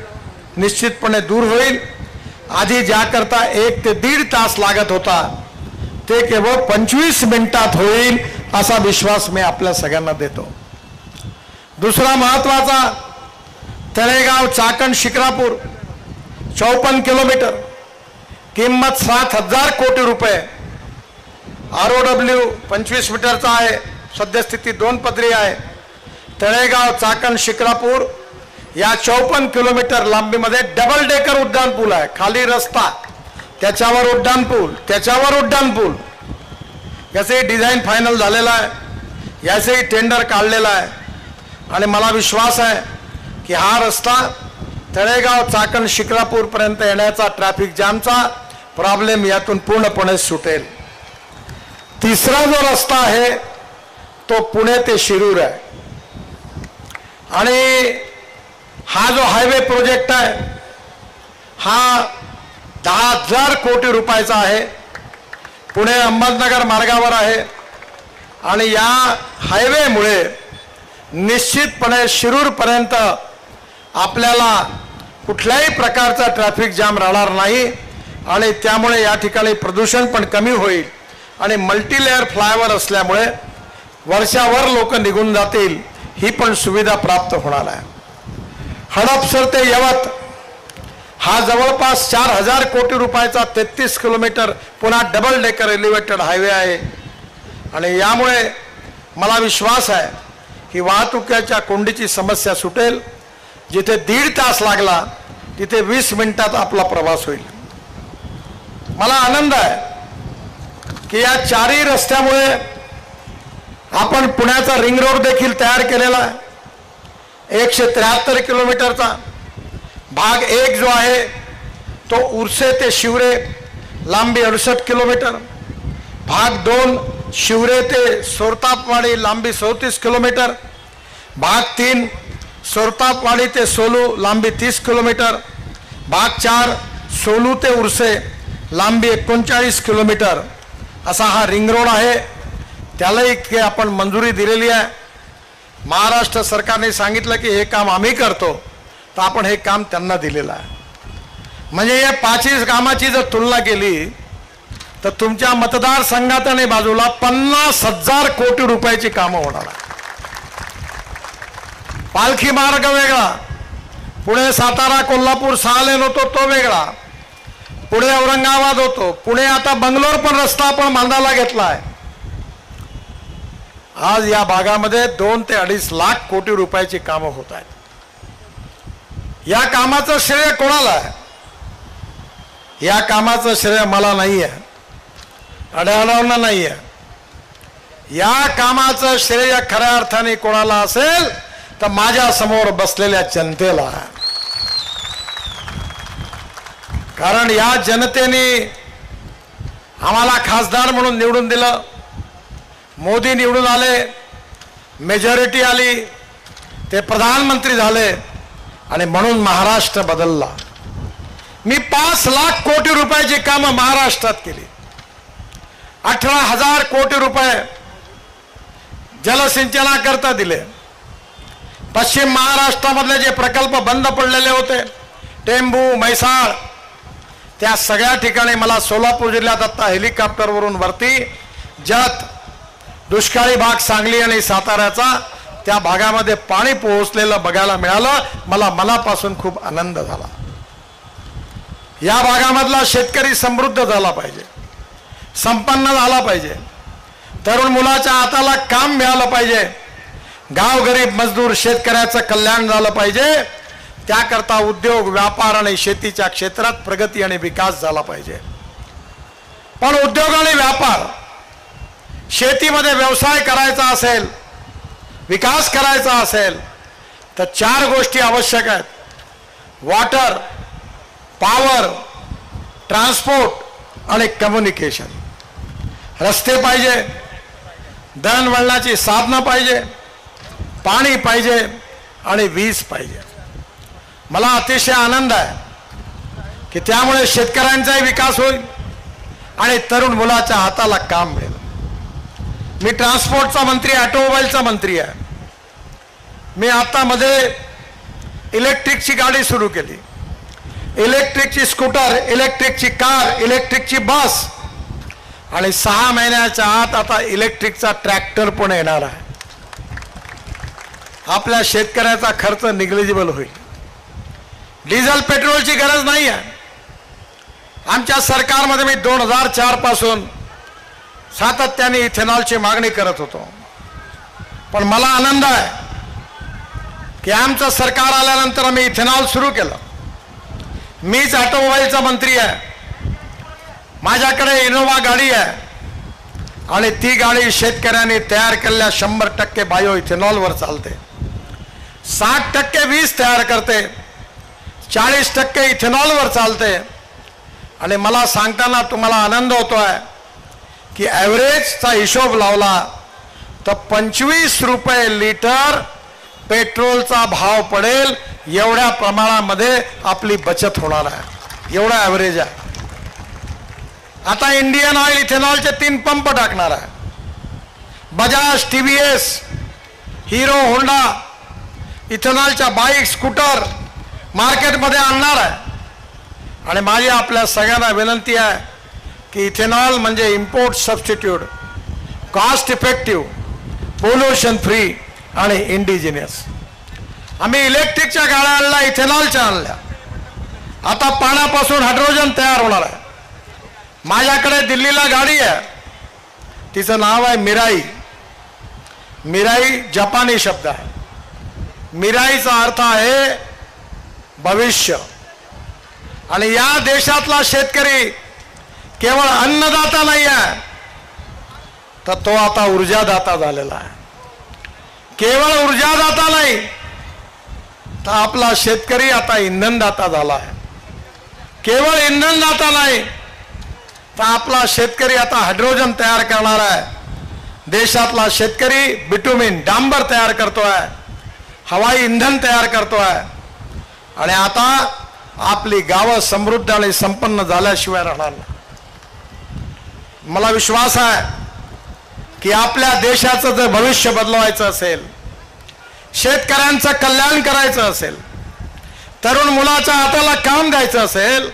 निश्चितपणे दूर होईल. आधी ज्याकरता 1 ते 1.5 तास लागत होता ते केवळ 25 मिनिटात होईल असा विश्वास मी आपल्या सगळ्यांना देतो. दुसरा महत्वाचा तळेगाव चाकण शिक्रापूर 54 किलोमीटर, किंमत 7,000 कोटी रुपये. ROW 25 मीटरचा आहे. सद्यस्थिती 2 पदरी आहे. तळेगाव चाकण शिक्रापूर या 54 किलोमीटर लांबीमध्ये डबल डेकर उड्डाण पूल आहे. खाली रस्ता, त्याच्यावर उड्डाण पूल, त्याच्यावर उड्डाण पूल. याचे डिझाईन फायनल झालेला आहे. याचेही टेंडर काढलेला आहे. आणि मला विश्वास आहे की हा रस्ता तळेगाव चाकण शिक्रापूर पर्यंत येण्याचा ट्रॅफिक जामचा प्रॉब्लेम यातून पूर्णपणे सुटेल. तिसरा जो रस्ता आहे तो पुणे ते शिरूर आहे. आणि हा जो हायवे प्रोजेक्ट आहे हा 10,000 कोटी रुपयाचा आहे. पुणे अहमदनगर मार्गावर आहे. आणि या हायवेमुळे निश्चितपणे शिरूरपर्यंत आपल्याला कुठल्याही प्रकारचा ट्रॅफिक जाम राहणार नाही. आणि त्यामुळे या ठिकाणी प्रदूषण पण कमी होईल. आणि मल्टीलेअर फ्लायओव्हर असल्यामुळे वर्षावर लोक निघून जातील, ही पण सुविधा प्राप्त होणार आहे. हडपसर ते यवत हा जवळपास 4,000 कोटी रुपयाचा 33 किलोमीटर पुन्हा डबल डेकर एलिव्हेटेड हायवे आहे. आणि यामुळे मला विश्वास आहे की वाहतुकीच्या कोंडीची समस्या सुटेल. जिथे 1.5 तास लागला तिथे 20 मिनिटात आपला प्रवास होईल. मला आनंद आहे की या चारही रस्त्यामुळे आपण पुण्याचा रिंग रोड देखील तयार केलेला आहे. 173 किलोमीटरचा भाग 1 जो आहे तो उर्से ते शिवरे लांबी 68 किलोमीटर, भाग 2 शिवरे ते सोरतापवाडी लांबी 34 किलोमीटर, भाग 3 सोरतापवाडी ते सोलू लांबी 30 किलोमीटर, भाग 4 सोलू ते उर्से लांबी 39 किलोमीटर असा हा रिंग रोड आहे. त्यालाही आपण मंजुरी दिलेली आहे. महाराष्ट्र सरकारने सांगितलं की हे काम आम्ही करतो, तर आपण हे काम त्यांना दिलेलं आहे. म्हणजे या 5 कामाची जर तुलना केली तर तुमच्या मतदारसंघात आणि बाजूला 50,000 कोटी रुपयाची कामं होणार आहे. पालखी मार्ग वेगळा, पुणे सातारा कोल्हापूर 6 लेन होतो तो वेगळा, पुढे औरंगाबाद होतो, पुणे आता बंगलोर पण रस्ता आपण बांधायला घेतला आहे. आज या भागामध्ये 2 ते 2.5 लाख कोटी रुपयाची कामं होत आहेत. या कामाचं श्रेय कोणाला आहे? या कामाचं श्रेय मला नाही आहे, अड्याळांना नाही आहे. या कामाचं श्रेय खऱ्या अर्थाने कोणाला असेल तर माझ्या समोर बसलेल्या जनतेला आहे. कारण या जनतेने आम्हाला खासदार म्हणून निवडून दिलं, मोदी निवडून आले, मेजॉरिटी आली, ते प्रधानमंत्री झाले आणि म्हणून महाराष्ट्र बदलला. मी 5 लाख कोटी रुपयाची कामं महाराष्ट्रात केली. 18,000 कोटी रुपये जलसिंचनाकरता दिले. पश्चिम महाराष्ट्रामधले जे प्रकल्प बंद पडलेले होते, टेंभू, म्हैसाळ, त्या सगळ्या ठिकाणी मला सोलापूर जिल्ह्यात आता हेलिकॉप्टरवरून वरती जत दुष्काळी भाग सांगली आणि साताऱ्याचा त्या भागामध्ये पाणी पोहोचलेलं बघायला मिळालं. मला मनापासून खूप आनंद झाला. या भागामधला शेतकरी समृद्ध झाला पाहिजे, संपन्न झाला पाहिजे, तरुण मुलाच्या हाताला काम मिळालं पाहिजे, गाव गरीब मजदूर शेतकऱ्याचं कल्याण झालं पाहिजे. त्याकरता उद्योग, व्यापार आणि शेतीच्या क्षेत्रात प्रगती आणि विकास झाला पाहिजे. पण उद्योग आणि व्यापार, शेतीमध्ये व्यवसाय करायचा असेल, विकास करायचा असेल तर 4 गोष्टी आवश्यक आहेत. वॉटर, पॉवर, ट्रान्सपोर्ट आणि कम्युनिकेशन. रस्ते पाहिजे, दळणवळणाची साधनं पाहिजे, पाणी पाहिजे आणि वीज पाहिजे. मला अतिशय आनंद आहे की त्यामुळे शेतकऱ्यांचाही विकास होईल आणि तरुण मुलाच्या हाताला काम मिळेल. मी ट्रान्सपोर्टचा मंत्री, ऑटोमोबाईलचा मंत्री आहे. मी आता मध्ये इलेक्ट्रिकची गाडी सुरू केली, इलेक्ट्रिकची स्कूटर, इलेक्ट्रिकची कार, इलेक्ट्रिकची बस आणि 6 महिन्याच्या आत आता इलेक्ट्रिकचा ट्रॅक्टर पण येणार आहे. आपल्या शेतकऱ्याचा खर्च निग्लिजिबल होईल. डिझेल पेट्रोलची गरज नाही आहे. आमच्या सरकारमध्ये मी 2004 पासून सातत्याने इथेनॉलची मागणी करत होतो. पण मला आनंद आहे की आमचं सरकार आल्यानंतर आम्ही इथेनॉल सुरू केलं. मीच ऑटोमोबाईलचा मंत्री आहे, माझ्याकडे इनोवा गाडी आहे आणि ती गाडी शेतकऱ्यांनी तयार केलेल्या 100% बायो इथेनॉलवर चालते. 60% वीज तयार करते, 40% इथेनॉलवर चालते. आणि मला सांगताना तुम्हाला आनंद होतोय की ॲव्हरेजचा हिशोब लावला तर 25 रुपये लिटर पेट्रोलचा भाव पडेल. एवढ्या प्रमाणामध्ये आपली बचत होणार आहे, एवढा ॲव्हरेज आहे. आता इंडियन ऑइल इथेनॉलचे 3 पंप टाकणार आहे. बजाज, TVS, हिरो, होंडा इथेनॉलच्या बाईक, स्कूटर मार्केटमध्ये आणणार आहे. आणि माझी आपल्या सगळ्यांना विनंती आहे की इथेनॉल म्हणजे import substitute, cost effective, pollution free आणि इंडिजिनियस. आम्ही इलेक्ट्रिकच्या गाड्या आणल्या, इथेनॉलच्या आणल्या. आता पाण्यापासून हायड्रोजन तयार होणार आहे. माझ्याकडे दिल्लीला गाडी आहे, तिचं नाव आहे मिराई. मिराई जपानी शब्द आहे. मिराईचा अर्थ आहे भविष्य. आणि या देशातला शेतकरी केवळ अन्नदाता नाही आहे, तर तो आता ऊर्जादाता झालेला आहे. केवळ ऊर्जादाता नाही, तर आपला शेतकरी आता इंधनदाता झाला आहे. केवळ इंधनदाता नाही, तर आपला शेतकरी आता हायड्रोजन तयार करणार आहे. देशातला शेतकरी बिटुमिन डांबर तयार करतोय, हवाई इंधन तयार करतोय. आणि आता आपली गावं समृद्ध आणि संपन्न झाल्याशिवाय राहणार नाही. मला विश्वास आहे की आपल्या देशाचं जर भविष्य बदलवायचं असेल, शेतकऱ्यांचं कल्याण करायचं असेल, तरुण मुलाच्या हाताला काम द्यायचं असेल,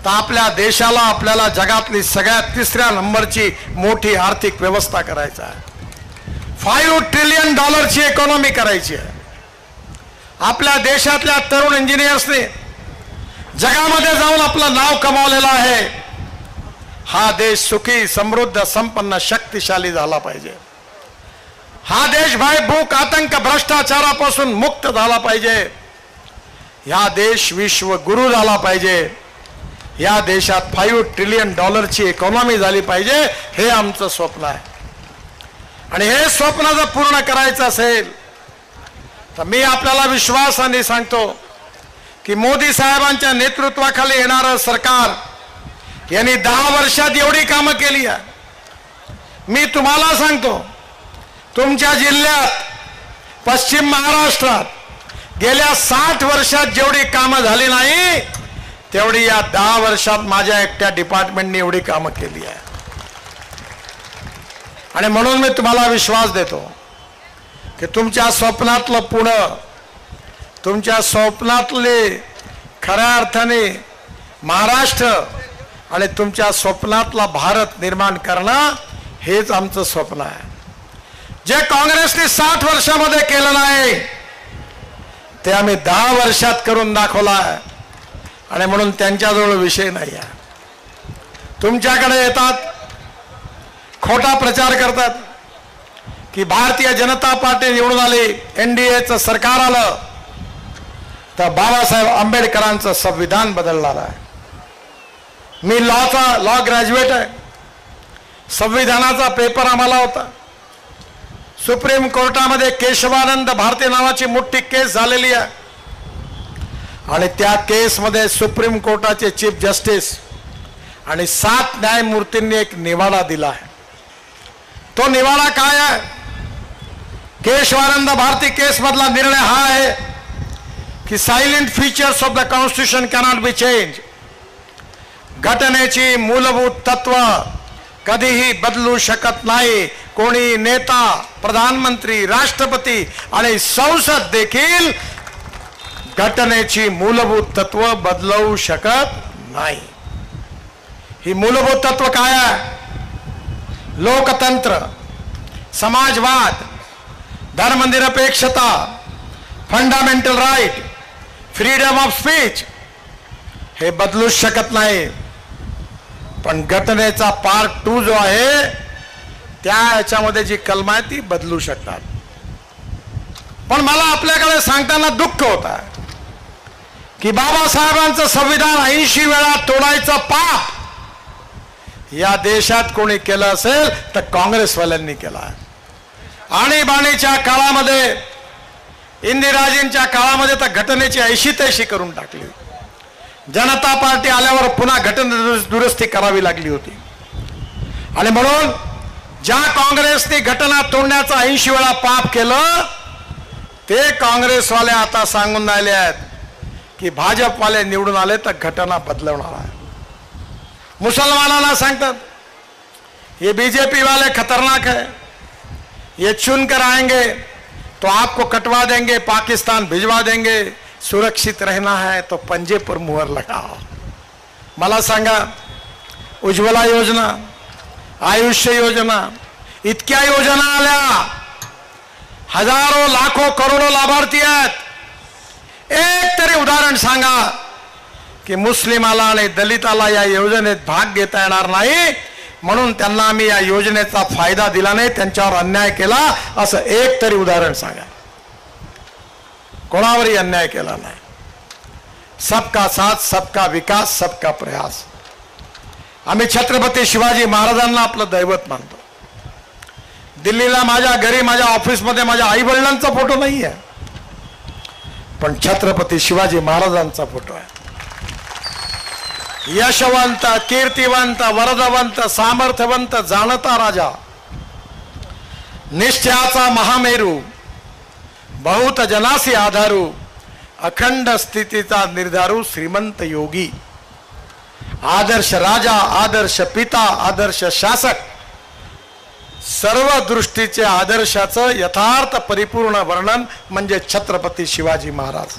तर आपल्या देशाला आपल्याला जगातली सगळ्यात 3ऱ्या नंबरची मोठी आर्थिक व्यवस्था करायची आहे. $5 ट्रिलियन इकॉनॉमी करायची आहे. आपल्या देशातल्या तरुण इंजिनियर्सने जगामध्ये जाऊन आपलं नाव कमावलेलं आहे. हा देश सुखी, समृद्ध, संपन्न, शक्तिशाली झाला पाहिजे. हा देश भूक, आतंक, भ्रष्टाचारापासून मुक्त झाला पाहिजे. हा देश विश्वगुरु झाला पाहिजे. या देशात $5 ट्रिलियन इकॉनॉमी झाली पाहिजे. हे आमचं स्वप्न आहे. आणि हे स्वप्न जर पूर्ण करायचं असेल तर मी आपल्याला विश्वासाने सांगतो की मोदी साहेबांच्या नेतृत्वाखाली येणारं सरकार यांनी 10 वर्षात एवढी कामं केली आहे. मी तुम्हाला सांगतो, तुमच्या जिल्ह्यात, पश्चिम महाराष्ट्रात गेल्या 60 वर्षात जेवढी कामं झाली नाही, तेवढी या 10 वर्षात माझ्या एकट्या डिपार्टमेंटने एवढी कामं केली आहे. आणि म्हणून मी तुम्हाला विश्वास देतो की तुमच्या स्वप्नातलं पुणे, तुमच्या स्वप्नातले खऱ्या अर्थाने महाराष्ट्र आणि तुमच्या स्वप्नातला भारत निर्माण करणं हेच आमचं स्वप्न आहे. जे काँग्रेसने 60 वर्षामध्ये केलं नाही, ते आम्ही 10 वर्षात करून दाखवलं आहे. आणि म्हणून त्यांच्याजवळ विषय नाही आहे. तुमच्याकडे येतात, खोटा प्रचार करतात की भारतीय जनता पार्टी निवडून आली, NDAचं सरकार आलं तर बाबासाहेब आंबेडकरांचं संविधान बदलणार आहे. मी लॉ ग्रॅज्युएट आहे. संविधानाचा पेपर आम्हाला होता. सुप्रीम कोर्टामध्ये केशवानंद भारती नावाची मोठी केस झालेली आहे. आणि त्या केसमध्ये सुप्रीम कोर्टाचे चीफ जस्टिस आणि 7 न्यायमूर्तींनी एक निवाडा दिला आहे. तो निवाडा काय आहे? केशवानंद भारती केस मधला निर्णय हा आहे की silent features of the constitution cannot be change. घटनेची मूलभूत तत्व कधीही बदलू शकत नाही. कोणी नेता, प्रधानमंत्री, राष्ट्रपती आणि संसद देखील घटनेची मूलभूत तत्व बदलवू शकत नाही. ही मूलभूत तत्व काय आहे? लोकतंत्र, समाजवाद, धर्मनिरपेक्षता, fundamental right, freedom of speech हे बदलू शकत नाही. पण घटनेचा पार्ट 2 जो आहे त्या याच्यामध्ये जी कलम आहे ती बदलू शकतात. पण मला आपल्याकडे सांगताना दुःख होत आहे की बाबासाहेबांचं संविधान 80 वेळा तोडायचं पाप या देशात कोणी केलं असेल तर काँग्रेसवाल्यांनी केलं आहे. आणीबाणीच्या काळामध्ये, इंदिराजींच्या काळामध्ये तर घटनेची 80-83 करून टाकली. जनता पार्टी आल्यावर पुन्हा घटना दुरुस्ती करावी लागली होती. आणि म्हणून ज्या काँग्रेसने घटना तोडण्याचा 80 वेळा पाप केलं, ते काँग्रेसवाले आता सांगून राहिले आहेत की भाजपवाले निवडून आले तर घटना बदलवणार आहे. मुसलमानांना सांगतात ये बीजेपी वाले खतरनाक है, ये चुनकर आएंगे तो आपको कटवा देंगे, पाकिस्तान भिजवा देंगे, सुरक्षित रहना है तो पंजे पर मुहर लगाओ. मला सांगा, उज्ज्वला योजना, आयुष्य योजना, इतक्या योजना आल्या, हजारो लाखो करोडो लाभार्थी आहेत. एक तरी उदाहरण सांगा की मुस्लिमाला आणि दलिताला या योजनेत भाग घेता येणार नाही म्हणून त्यांना आम्ही या योजनेचा फायदा दिला नाही, त्यांच्यावर अन्याय केला, असं एक तरी उदाहरण सांगा. कोणावरही अन्याय केला नाही. सबका साथ, सबका विकास, सबका प्रयास. आम्ही छत्रपती शिवाजी महाराजांना आपलं दैवत मानतो. दिल्लीला माझ्या घरी, माझ्या ऑफिसमध्ये माझ्या आई वडिलांचा फोटो नाही आहे, पण छत्रपती शिवाजी महाराजांचा फोटो आहे. यशवंत, कीर्तिवंत, वरदवंत, सामर्थ्यवंत, जाणता राजा, निश्चयाचा महामेरू, बहुत जनासी आधारू, अखंड स्थितीचा निर्धारू, श्रीमंत योगी, आदर्श राजा, आदर्श पिता, आदर्श शासक, सर्व दृष्टीचे आदर्शाचं यथार्थ परिपूर्ण वर्णन म्हणजे छत्रपती शिवाजी महाराज.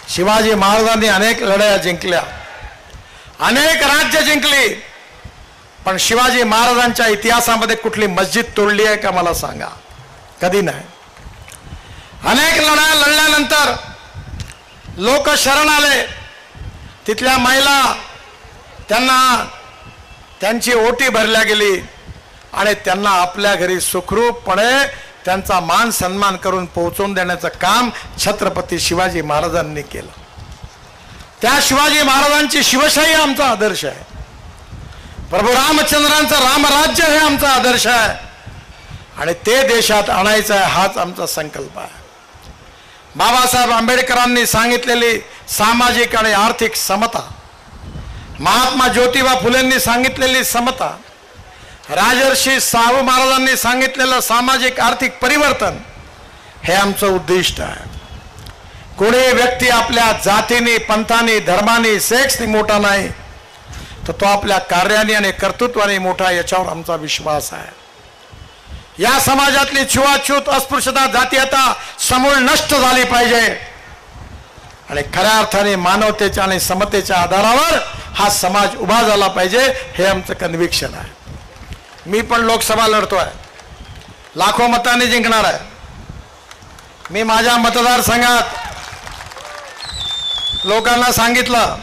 शिवाजी महाराजांनी अनेक लढाया जिंकल्या, अनेक राज्य जिंकली, पण शिवाजी महाराजांच्या इतिहासामध्ये कुठली मस्जिद तोडली आहे का मला सांगा? कधी नाही. अनेक लढाया लढल्यानंतर लोक शरण आले, तिथल्या महिला त्यांना त्यांची ओटी भरल्या गेली आणि त्यांना आपल्या घरी सुखरूपपणे त्यांचा मान सन्मान करून पोहोचवून देण्याचं काम छत्रपती शिवाजी महाराजांनी केलं. त्या शिवाजी महाराजांची शिवशाही आमचा आदर्श आहे. प्रभू रामचंद्रांचं रामराज्य हे आमचा आदर्श आहे आणि ते देशात आणायचं आहे, हाच आमचा संकल्प आहे. बाबासाहेब आंबेडकरांनी सांगितलेली सामाजिक आणि आर्थिक समता, महात्मा ज्योतिबा फुलेंनी सांगितलेली समता, राजर्षी शाहू महाराजांनी सांगितलेलं सामाजिक आर्थिक परिवर्तन, हे आमचं उद्दिष्ट आहे. कोणी व्यक्ती आपल्या जातीने, पंथाने, धर्माने, सेक्सने मोठा नाही, तर तो आपल्या कार्याने आणि कर्तृत्वाने मोठा, याच्यावर आमचा विश्वास आहे. या समाजातली छुआछूत, अस्पृश्यता, जातीयता समूळ नष्ट झाली पाहिजे आणि खऱ्या अर्थाने मानवतेच्या आणि समतेच्या आधारावर हा समाज उभा झाला पाहिजे, हे आमचं कन्व्हिक्शन आहे. मी पण लोकसभा लढतोय, लाखो मतांनी जिंकणार आहे. मी माझ्या मतदारसंघात लोकांना सांगितलं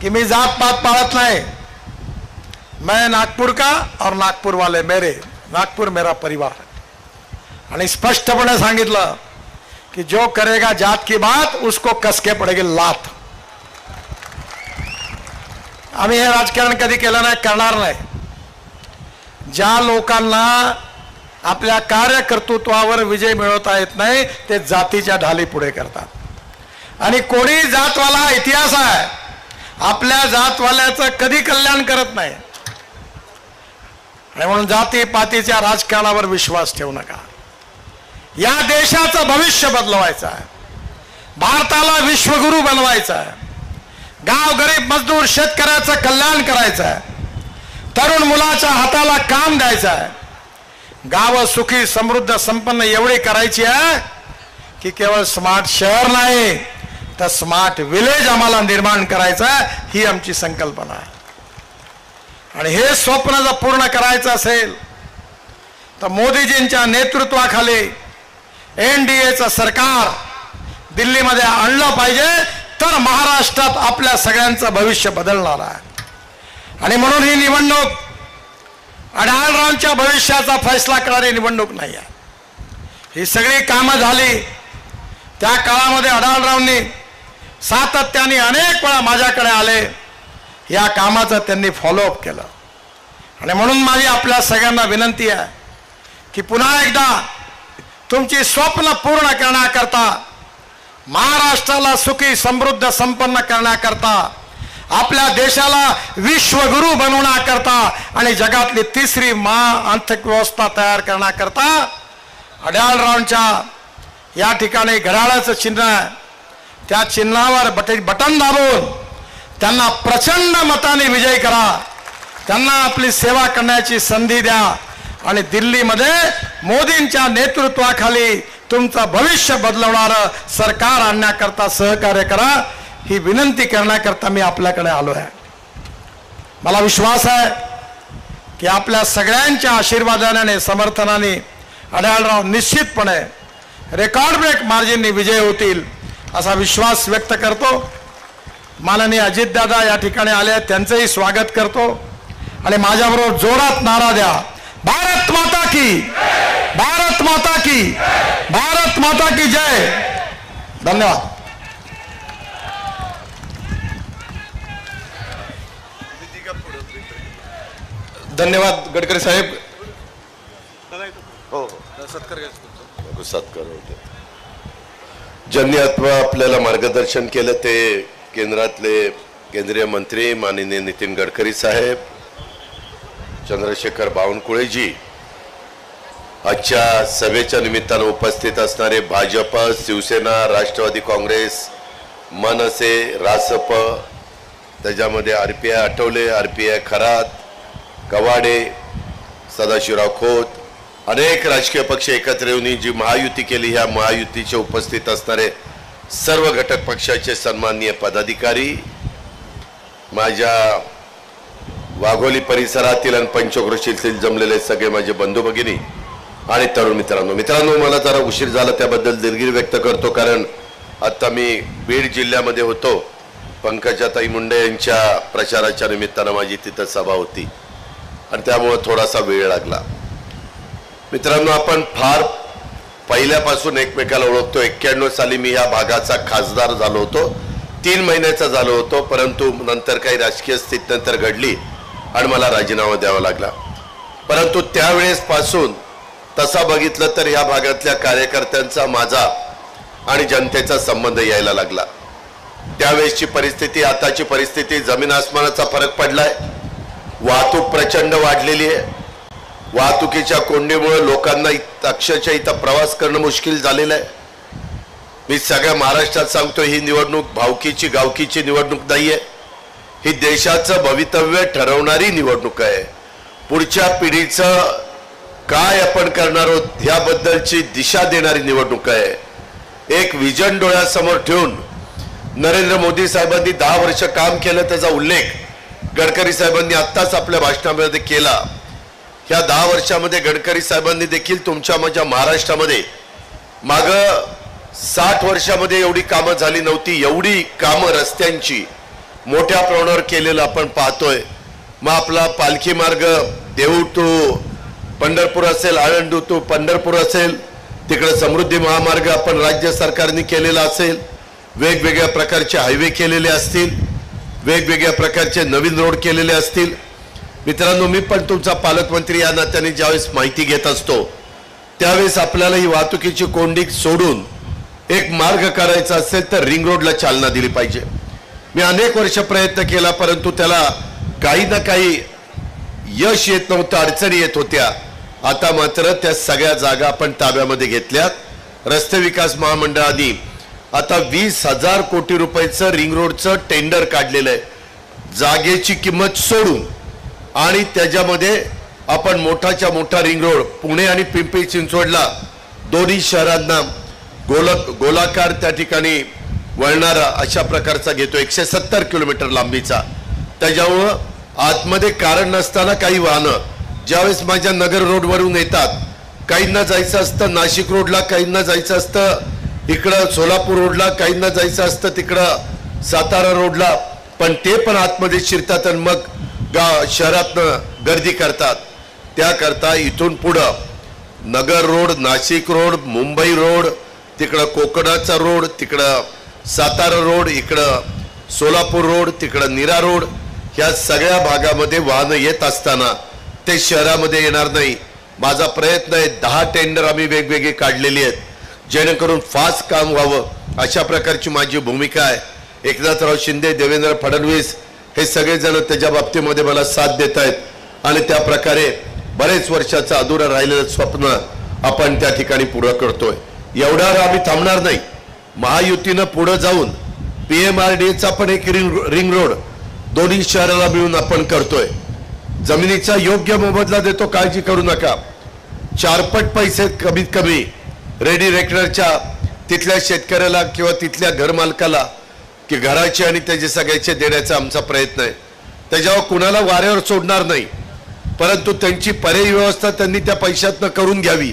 की मी जात पात पाळत नाही. मैं नागपुर का और नागपुर वाले मेरे, नागपुर मेरा परिवार. आणि स्पष्टपणे सांगितलं कि जो करेगा जात की बात उसको कसके पडेगी लात. आम्ही हे राजकारण कधी केलं नाही, करणार नाही. ज्या लोकांना आपल्या कार्यकर्तृत्वावर विजय मिळवता येत नाही ते जातीच्या ढाली पुढे करतात आणि कोणी जातवाला इतिहास आहे, आपल्या जातवाल्याचं कधी कल्याण करत नाही. आणि म्हणून जाती पातीच्या राजकारणावर विश्वास ठेवू नका. या देशाचं भविष्य बदलवायचं आहे, भारताला विश्वगुरु बनवायचं आहे, गाव गरीब मजदूर शेतकऱ्याचं कल्याण करायचं आहे, तरुण मुलाच्या हाताला काम द्यायचं आहे, गाव सुखी समृद्ध संपन्न एवढी करायची आहे की केवळ स्मार्ट शहर नाही तर स्मार्ट विलेज आम्हाला निर्माण करायचं आहे, ही आमची संकल्पना आहे. आणि हे स्वप्न जर पूर्ण करायचं असेल तर मोदीजींच्या नेतृत्वाखाली NDAचं सरकार दिल्लीमध्ये आणलं पाहिजे, तर महाराष्ट्रात आपल्या सगळ्यांचं भविष्य बदलणार आहे. आणि म्हणून ही निवडणूक अडाळरावांच्या भविष्याचा फैसला करणारी निवडणूक नाही आहे. ही सगळी कामं झाली त्या काळामध्ये अडाळरावांनी सातत्याने अनेक वेळा माझ्याकडे आले, या कामाचं त्यांनी फॉलोअप केलं. आणि म्हणून माझी आपल्या सगळ्यांना विनंती आहे की पुन्हा एकदा तुमची स्वप्न पूर्ण करण्याकरता, महाराष्ट्राला सुखी समृद्ध संपन्न करण्याकरता, आपल्या देशाला विश्वगुरु बनवण्याकरता आणि जगातली तिसरी आर्थिक व्यवस्था तयार करण्याकरता अडाळरावांच्या या ठिकाणी घड्याळाचं चिन्ह आहे, त्या चिन्हावर बटन दाबून त्यांना प्रचंड मताने विजय करा, त्यांना आपली सेवा करण्याची संधी द्या आणि दिल्लीमध्ये मोदींच्या नेतृत्वाखाली तुमचं भविष्य बदलवणारं सरकार आणण्याकरता सहकार्य करा, ही विनंती करण्याकरता मी आपल्याकडे आलो आहे. मला विश्वास आहे की आपल्या सगळ्यांच्या आशीर्वादाने, समर्थनाने अडाळराव निश्चितपणे रेकॉर्ड ब्रेक मार्जिनने विजय होतील असा विश्वास व्यक्त करतो. माननीय अजितदादा या ठिकाणी आले, त्यांचंही स्वागत करतो आणि माझ्याबरोबर जोरात नारा द्या, भारत माता की, भारत माता की, भारत माता की जय. धन्यवाद. धन्यवाद गडकरी साहेब. हो सत्कार होते. ज्यांनी आपल्याला मार्गदर्शन केलं ते केंद्रातले केंद्रीय मंत्री माननीय नितीन गडकरी साहेब, चंद्रशेखर बावनकुळेजी, आजच्या सभेच्या निमित्तानं उपस्थित असणारे भाजप, शिवसेना, राष्ट्रवादी काँग्रेस, मनसे, रासप, त्याच्यामध्ये RPI आठवले, RPI खरात, कवाडे, सदाशिवराव खोत, अनेक राजकीय पक्ष एकत्र येऊन जी महायुती केली, ह्या महायुतीचे उपस्थित असणारे सर्व घटक पक्षाचे सन्माननीय पदाधिकारी, माझ्या वाघोली परिसरातील आणि पंचक्रोशीतील जमलेले सगळे माझे बंधू भगिनी आणि तरुण मित्रांनो, मला जरा उशीर झाला त्याबद्दल दिलगिरी व्यक्त करतो. कारण आता मी बीड जिल्ह्यामध्ये होतो. पंकजाताई मुंडे यांच्या प्रचाराच्या निमित्तानं माझी तिथं सभा होती आणि त्यामुळे थोडासा वेळ लागला. मित्रांनो, आपण फार पहिल्यापासून एकमेकाला ओळखतो. 91 साली मी या भागाचा खासदार झालो होतो, 3 महिन्याचा झालो होतो. परंतु नंतर काही राजकीय स्थिती नंतर घडली आणि मला राजीनामा द्यावा लागला. परंतु त्यावेळेस पासून तसा बघितलं तर या भागातल्या कार्यकर्त्यांचा माझा आणि जनतेचा संबंध यायला लागला. त्यावेळेसची परिस्थिती आताची परिस्थिती जमीन आसमानाचा फरक पडलाय. वाहतूक प्रचंड वाढलेली आहे. वाहतुकीच्या कोंडीमुळे लोकांना अक्षरशः इथं प्रवास करणं मुश्किल झालेलं आहे. मी सगळ्या महाराष्ट्रात सांगतो, ही निवडणूक भावकीची गावकीची निवडणूक नाहीये. ही देशाचं भवितव्य ठरवणारी निवडणूक आहे. पुढच्या पिढीचं काय आपण करणार आहोत याबद्दलची दिशा देणारी निवडणूक आहे. एक विजन डोळ्यासमोर ठेवून नरेंद्र मोदी साहेबांनी 10 वर्ष काम केलं, त्याचा उल्लेख गडकरी साहेबांनी आत्ताच आपल्या भाषणामध्ये केला. ह्या 10 वर्षामध्ये गडकरी साहेबांनी देखील तुमच्या माझ्या महाराष्ट्रामध्ये माग 60 वर्षामध्ये एवढी कामं झाली नव्हती. एवढी कामं रस्त्यांची मोठ्या प्रमाणावर केलेलं आपण पाहतोय. मग आपला पालखी मार्ग देऊळ टू पंढरपूर असेल, आळंद टू पंढरपूर असेल, तिकडे समृद्धी महामार्ग आपण राज्य सरकारने केलेला असेल, वेगवेगळ्या प्रकारचे हायवे केलेले असतील, वेगवेगळ्या प्रकारचे नवीन रोड केलेले असतील. मित्रांनो, मी पण तुमचा पालकमंत्री या नात्याने ज्यावेळेस माहिती घेत असतो त्यावेळेस आपल्याला ही वाहतुकीची कोंडी सोडून एक मार्ग करायचा असेल तर रिंग रोडला चालना दिली पाहिजे. मी अनेक वर्ष प्रयत्न केला, परंतु त्याला काही ना काही यश येत नव्हतं, अडचणी येत होत्या. आता मात्र त्या सगळ्या जागा आपण ताब्यामध्ये घेतल्यात. रस्ते विकास महामंडळाने आता 20,000 कोटी रुपयाचं रिंग रोडचं टेंडर काढलेलं आहे, जागेची किंमत सोडून. आणि त्याच्यामध्ये आपण मोठाच्या मोठा रिंग रोड पुणे आणि पिंपरी चिंचवडला दोन्ही शहरांना गोलाकार त्या ठिकाणी वळणारा अशा प्रकारचा घेतो, 170 किलोमीटर लांबीचा. त्याच्यामुळं आतमध्ये कारण नसताना काही वाहनं ज्यावेळेस माझ्या नगर रोडवरून येतात, काहींना जायचं असतं नाशिक रोडला, काहींना जायचं असतं इकडं सोलापूर रोडला, काहींना जायचं असतं तिकडं सातारा रोडला, पण ते पण आतमध्ये शिरतात आणि मग शहरातनं गर्दी करतात. त्याकरता इथून पुढं Nagar road, Nashik road, Mumbai road, तिकडं कोकणाचा रोड, तिकडं सातारा रोड, इकडं सोलापूर रोड, तिकडं नीरा रोड, ह्या सगळ्या भागामध्ये वाहनं येत असताना ते शहरामध्ये येणार नाही. माझा प्रयत्न आहे, 10 टेंडर आम्ही वेगवेगळे काढलेली आहेत जेणेकरून फास्ट काम व्हावं, अशा प्रकारची माझी भूमिका आहे. एकनाथराव शिंदे, देवेंद्र फडणवीस हे सगळेजण त्याच्या बाबतीमध्ये मला साथ देत आहेत आणि त्या प्रकारे बरेच वर्षाचं अधुरं राहिलेलं स्वप्न आपण त्या ठिकाणी पुढं करतोय. एवढ्यावर आम्ही थांबणार नाही. महायुतीनं पुढं जाऊन PMRDAचा पण एक रिंग रोड दोन्ही शहराला मिळून आपण करतोय. जमिनीचा योग्य मोबदला देतो, काळजी करू नका. 4पट पैसे कमीत कमी रेडी रेकनरच्या तिथल्या शेतकऱ्याला किंवा तिथल्या घरमालकाला की घराचे आणि त्याचे सगळ्याचे देण्याचा आमचा प्रयत्न आहे. त्याच्यावर कुणाला वाऱ्यावर सोडणार नाही, परंतु त्यांची पर्यायी व्यवस्था त्यांनी त्या पैशातनं करून घ्यावी.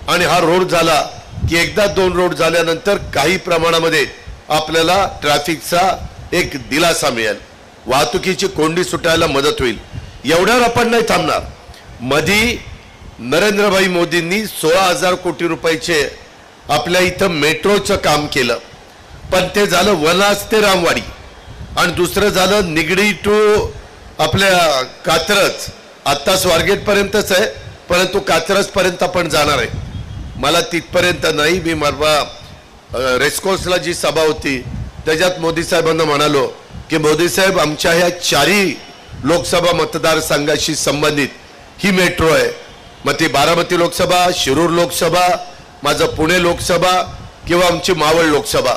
आणि हा रोड झाला की एकदा 2 रोड झाल्यानंतर काही प्रमाणामध्ये आपल्याला ट्रॅफिकचा एक दिलासा मिळेल, वाहतुकीची कोंडी सुटायला मदत होईल. एवढ्यावर आपण नाही थांबणार. मधी नरेंद्रभाई मोदींनी 16,000 कोटी रुपयाचे आपल्या इथं मेट्रोचं काम केलं, पण ते झालं वनाज ते रामवाडी आणि दुसरं झालं निगडी टू आपल्या कात्रज आत्ता स्वारगेट पर्यंतच आहे, परंतु कात्रज पर्यंत पण जाणार आहे. मला तिथपर्यंत नाही. मी मला रेस्कोर्सला जी सभा होती त्याच्यात मोदी साहेबांना म्हणालो की मोदी साहेब, आमच्या ह्या 4 लोकसभा मतदारसंघाशी संबंधित ही मेट्रो आहे. मग ती बारामती लोकसभा, शिरूर लोकसभा, माझं पुणे लोकसभा किंवा आमची मावळ लोकसभा,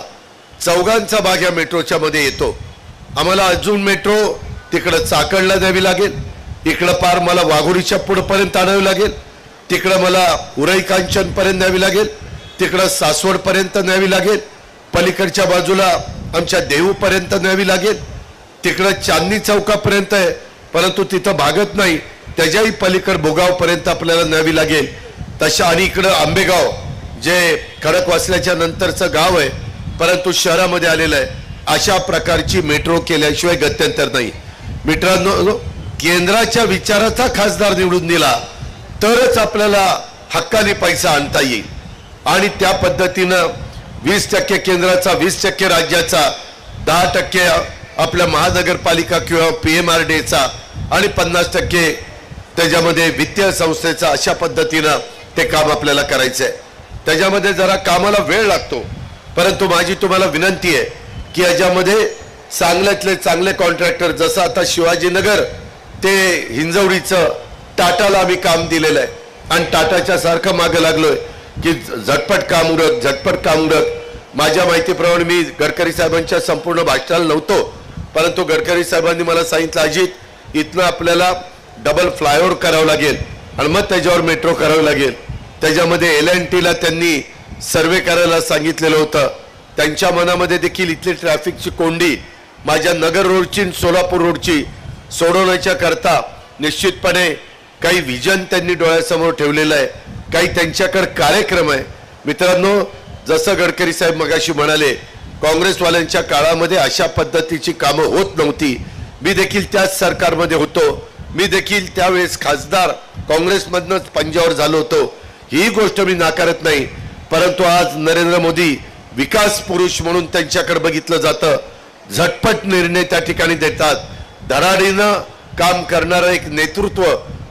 चौघांचा भाग या मेट्रोच्या मध्ये येतो. आम्हाला अजून मेट्रो तिकडं चाकणला द्यावी लागेल, इकडं पार मला वाघोरीच्या पुढपर्यंत आणावी लागेल, तिकडं मला उरई कांचन पर्यंत न्यावी लागेल, तिकडं सासवड पर्यंत न्यावी लागेल, पलीकडच्या बाजूला आमच्या देहू पर्यंत न्यावी लागेल, तिकडं चांदणी चौकापर्यंत आहे परंतु तिथं भागत नाही, त्याच्याही पलीकड भोगाव पर्यंत आपल्याला न्यावी लागेल. तशा आणि इकडं आंबेगाव जे खडकवासल्याच्या नंतरचं गाव आहे परंतु शहरामध्ये आलेलं आहे. अशा प्रकारची मेट्रो केल्याशिवाय गत्यंतर नाही. मित्रांनो, केंद्राच्या विचाराचा खासदार निवडून दिला तरच आपल्याला हक्काने पैसा आणता येईल आणि त्या पद्धतीनं 20% केंद्राचा, 20% राज्याचा, 10% आपल्या महानगरपालिका किंवा PMRDचा आणि 50% त्याच्यामध्ये वित्तीय संस्थेचा, अशा पद्धतीनं ते काम आपल्याला करायचं आहे. त्याच्यामध्ये जरा कामाला वेळ लागतो, परंतु माझी तुम्हाला विनंती आहे की याच्यामध्ये चांगल्यातले चांगले कॉन्ट्रॅक्टर, जसं आता शिवाजीनगर ते हिंजवडीचं टाटाला आम्ही काम दिलेलं आहे आणि टाटाच्या सारखं मागे लागलोय की झटपट काम उरक. माझ्या माहितीप्रमाणे मी गडकरी साहेबांच्या संपूर्ण भाषणाला नव्हतो, परंतु गडकरी साहेबांनी मला सांगितलं, अजित इथनं आपल्याला डबल फ्लायओव्हर करावं लागेल आणि मग त्याच्यावर मेट्रो करावं लागेल. त्याच्यामध्ये L&Tला त्यांनी सर्वे करायला सांगितलेलं होतं. त्यांच्या मनामध्ये देखील इथली ट्रॅफिकची कोंडी माझ्या नगर रोडची, सोलापूर रोडची सोडवण्याच्या करता निश्चितपणे काही विजन त्यांनी डोळ्यासमोर ठेवलेलं आहे, काही त्यांच्याकडे कार्यक्रम आहे. मित्रांनो, जसं गडकरी साहेब मगाशी म्हणाले, काँग्रेसवाल्यांच्या काळामध्ये अशा पद्धतीची कामं होत नव्हती. मी देखील त्याच सरकारमध्ये होतो, मी देखील त्यावेळेस खासदार काँग्रेसमधनंच पंजावर झालो होतो. ही गोष्ट मी नाकारत नाही, परंतु आज नरेंद्र मोदी विकास पुरुष म्हणून त्यांच्याकडे बघितलं जातं. झटपट निर्णय त्या ठिकाणी देतात, धडाडीनं काम करणारं एक नेतृत्व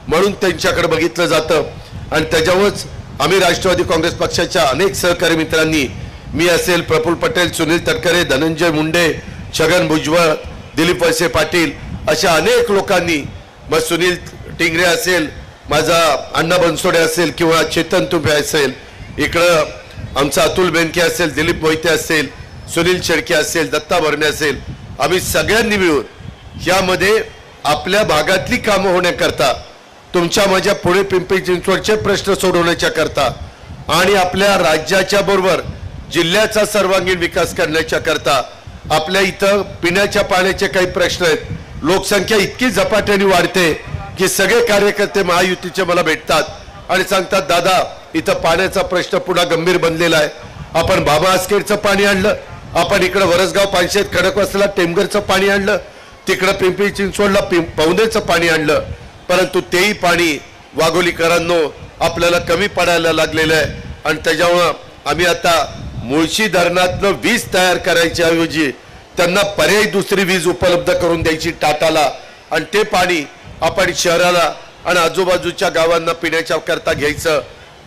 म्हणून त्यांच्याकडे बघितलं जातं आणि त्याच्यावरच आम्ही राष्ट्रवादी काँग्रेस पक्षाच्या अनेक सहकारी मित्रांनी, मी असेल, प्रफुल्ल पटेल, सुनील तटकरे, धनंजय मुंडे, छगन भुजबळ, दिलीप वळसे पाटील, अशा अनेक लोकांनी, मग सुनील टिंगरे असेल, माझा अण्णा बनसोडे असेल किंवा चेतन तुपे असेल, इकडं आमचा अतुल बेनके असेल, दिलीप मोहिते असेल, सुनील शेळके असेल, दत्ता भरणे असेल, आम्ही सगळ्यांनी मिळून यामध्ये आपल्या भागातली कामं होण्याकरता, तुमच्या माझ्या पुणे पिंपरी चिंचवडचे प्रश्न सोडवण्याच्या करता आणि आपल्या राज्याच्या बरोबर जिल्ह्याचा सर्वांगीण विकास करण्याच्या करता, आपल्या इथं पिण्याच्या पाण्याचे काही प्रश्न आहेत. लोकसंख्या इतकी झपाट्याने वाढते की सगळे कार्यकर्ते महायुतीचे मला भेटतात आणि सांगतात, दादा इथं पाण्याचा प्रश्न पुन्हा गंभीर बनलेला आहे. आपण बाबा आस्केरचं पाणी आणलं, आपण इकडं वरसगाव, पानशेत, खडकवासला टेमघरचं पाणी आणलं, तिकडं पिंपरी चिंचवडला पवनेचं पाणी आणलं, परंतु तेही पाणी वाघोलीकरांनो आपल्याला कमी पडायला लागलेलं आहे. आणि त्याच्यामुळं आम्ही आता मुळशी धरणातलं वीज तयार करायच्या ऐवजी त्यांना पर्यायी दुसरी वीज उपलब्ध करून द्यायची टाटाला, आणि ते पाणी आपण शहराला आणि आजूबाजूच्या गावांना पिण्याच्या करता घ्यायचं,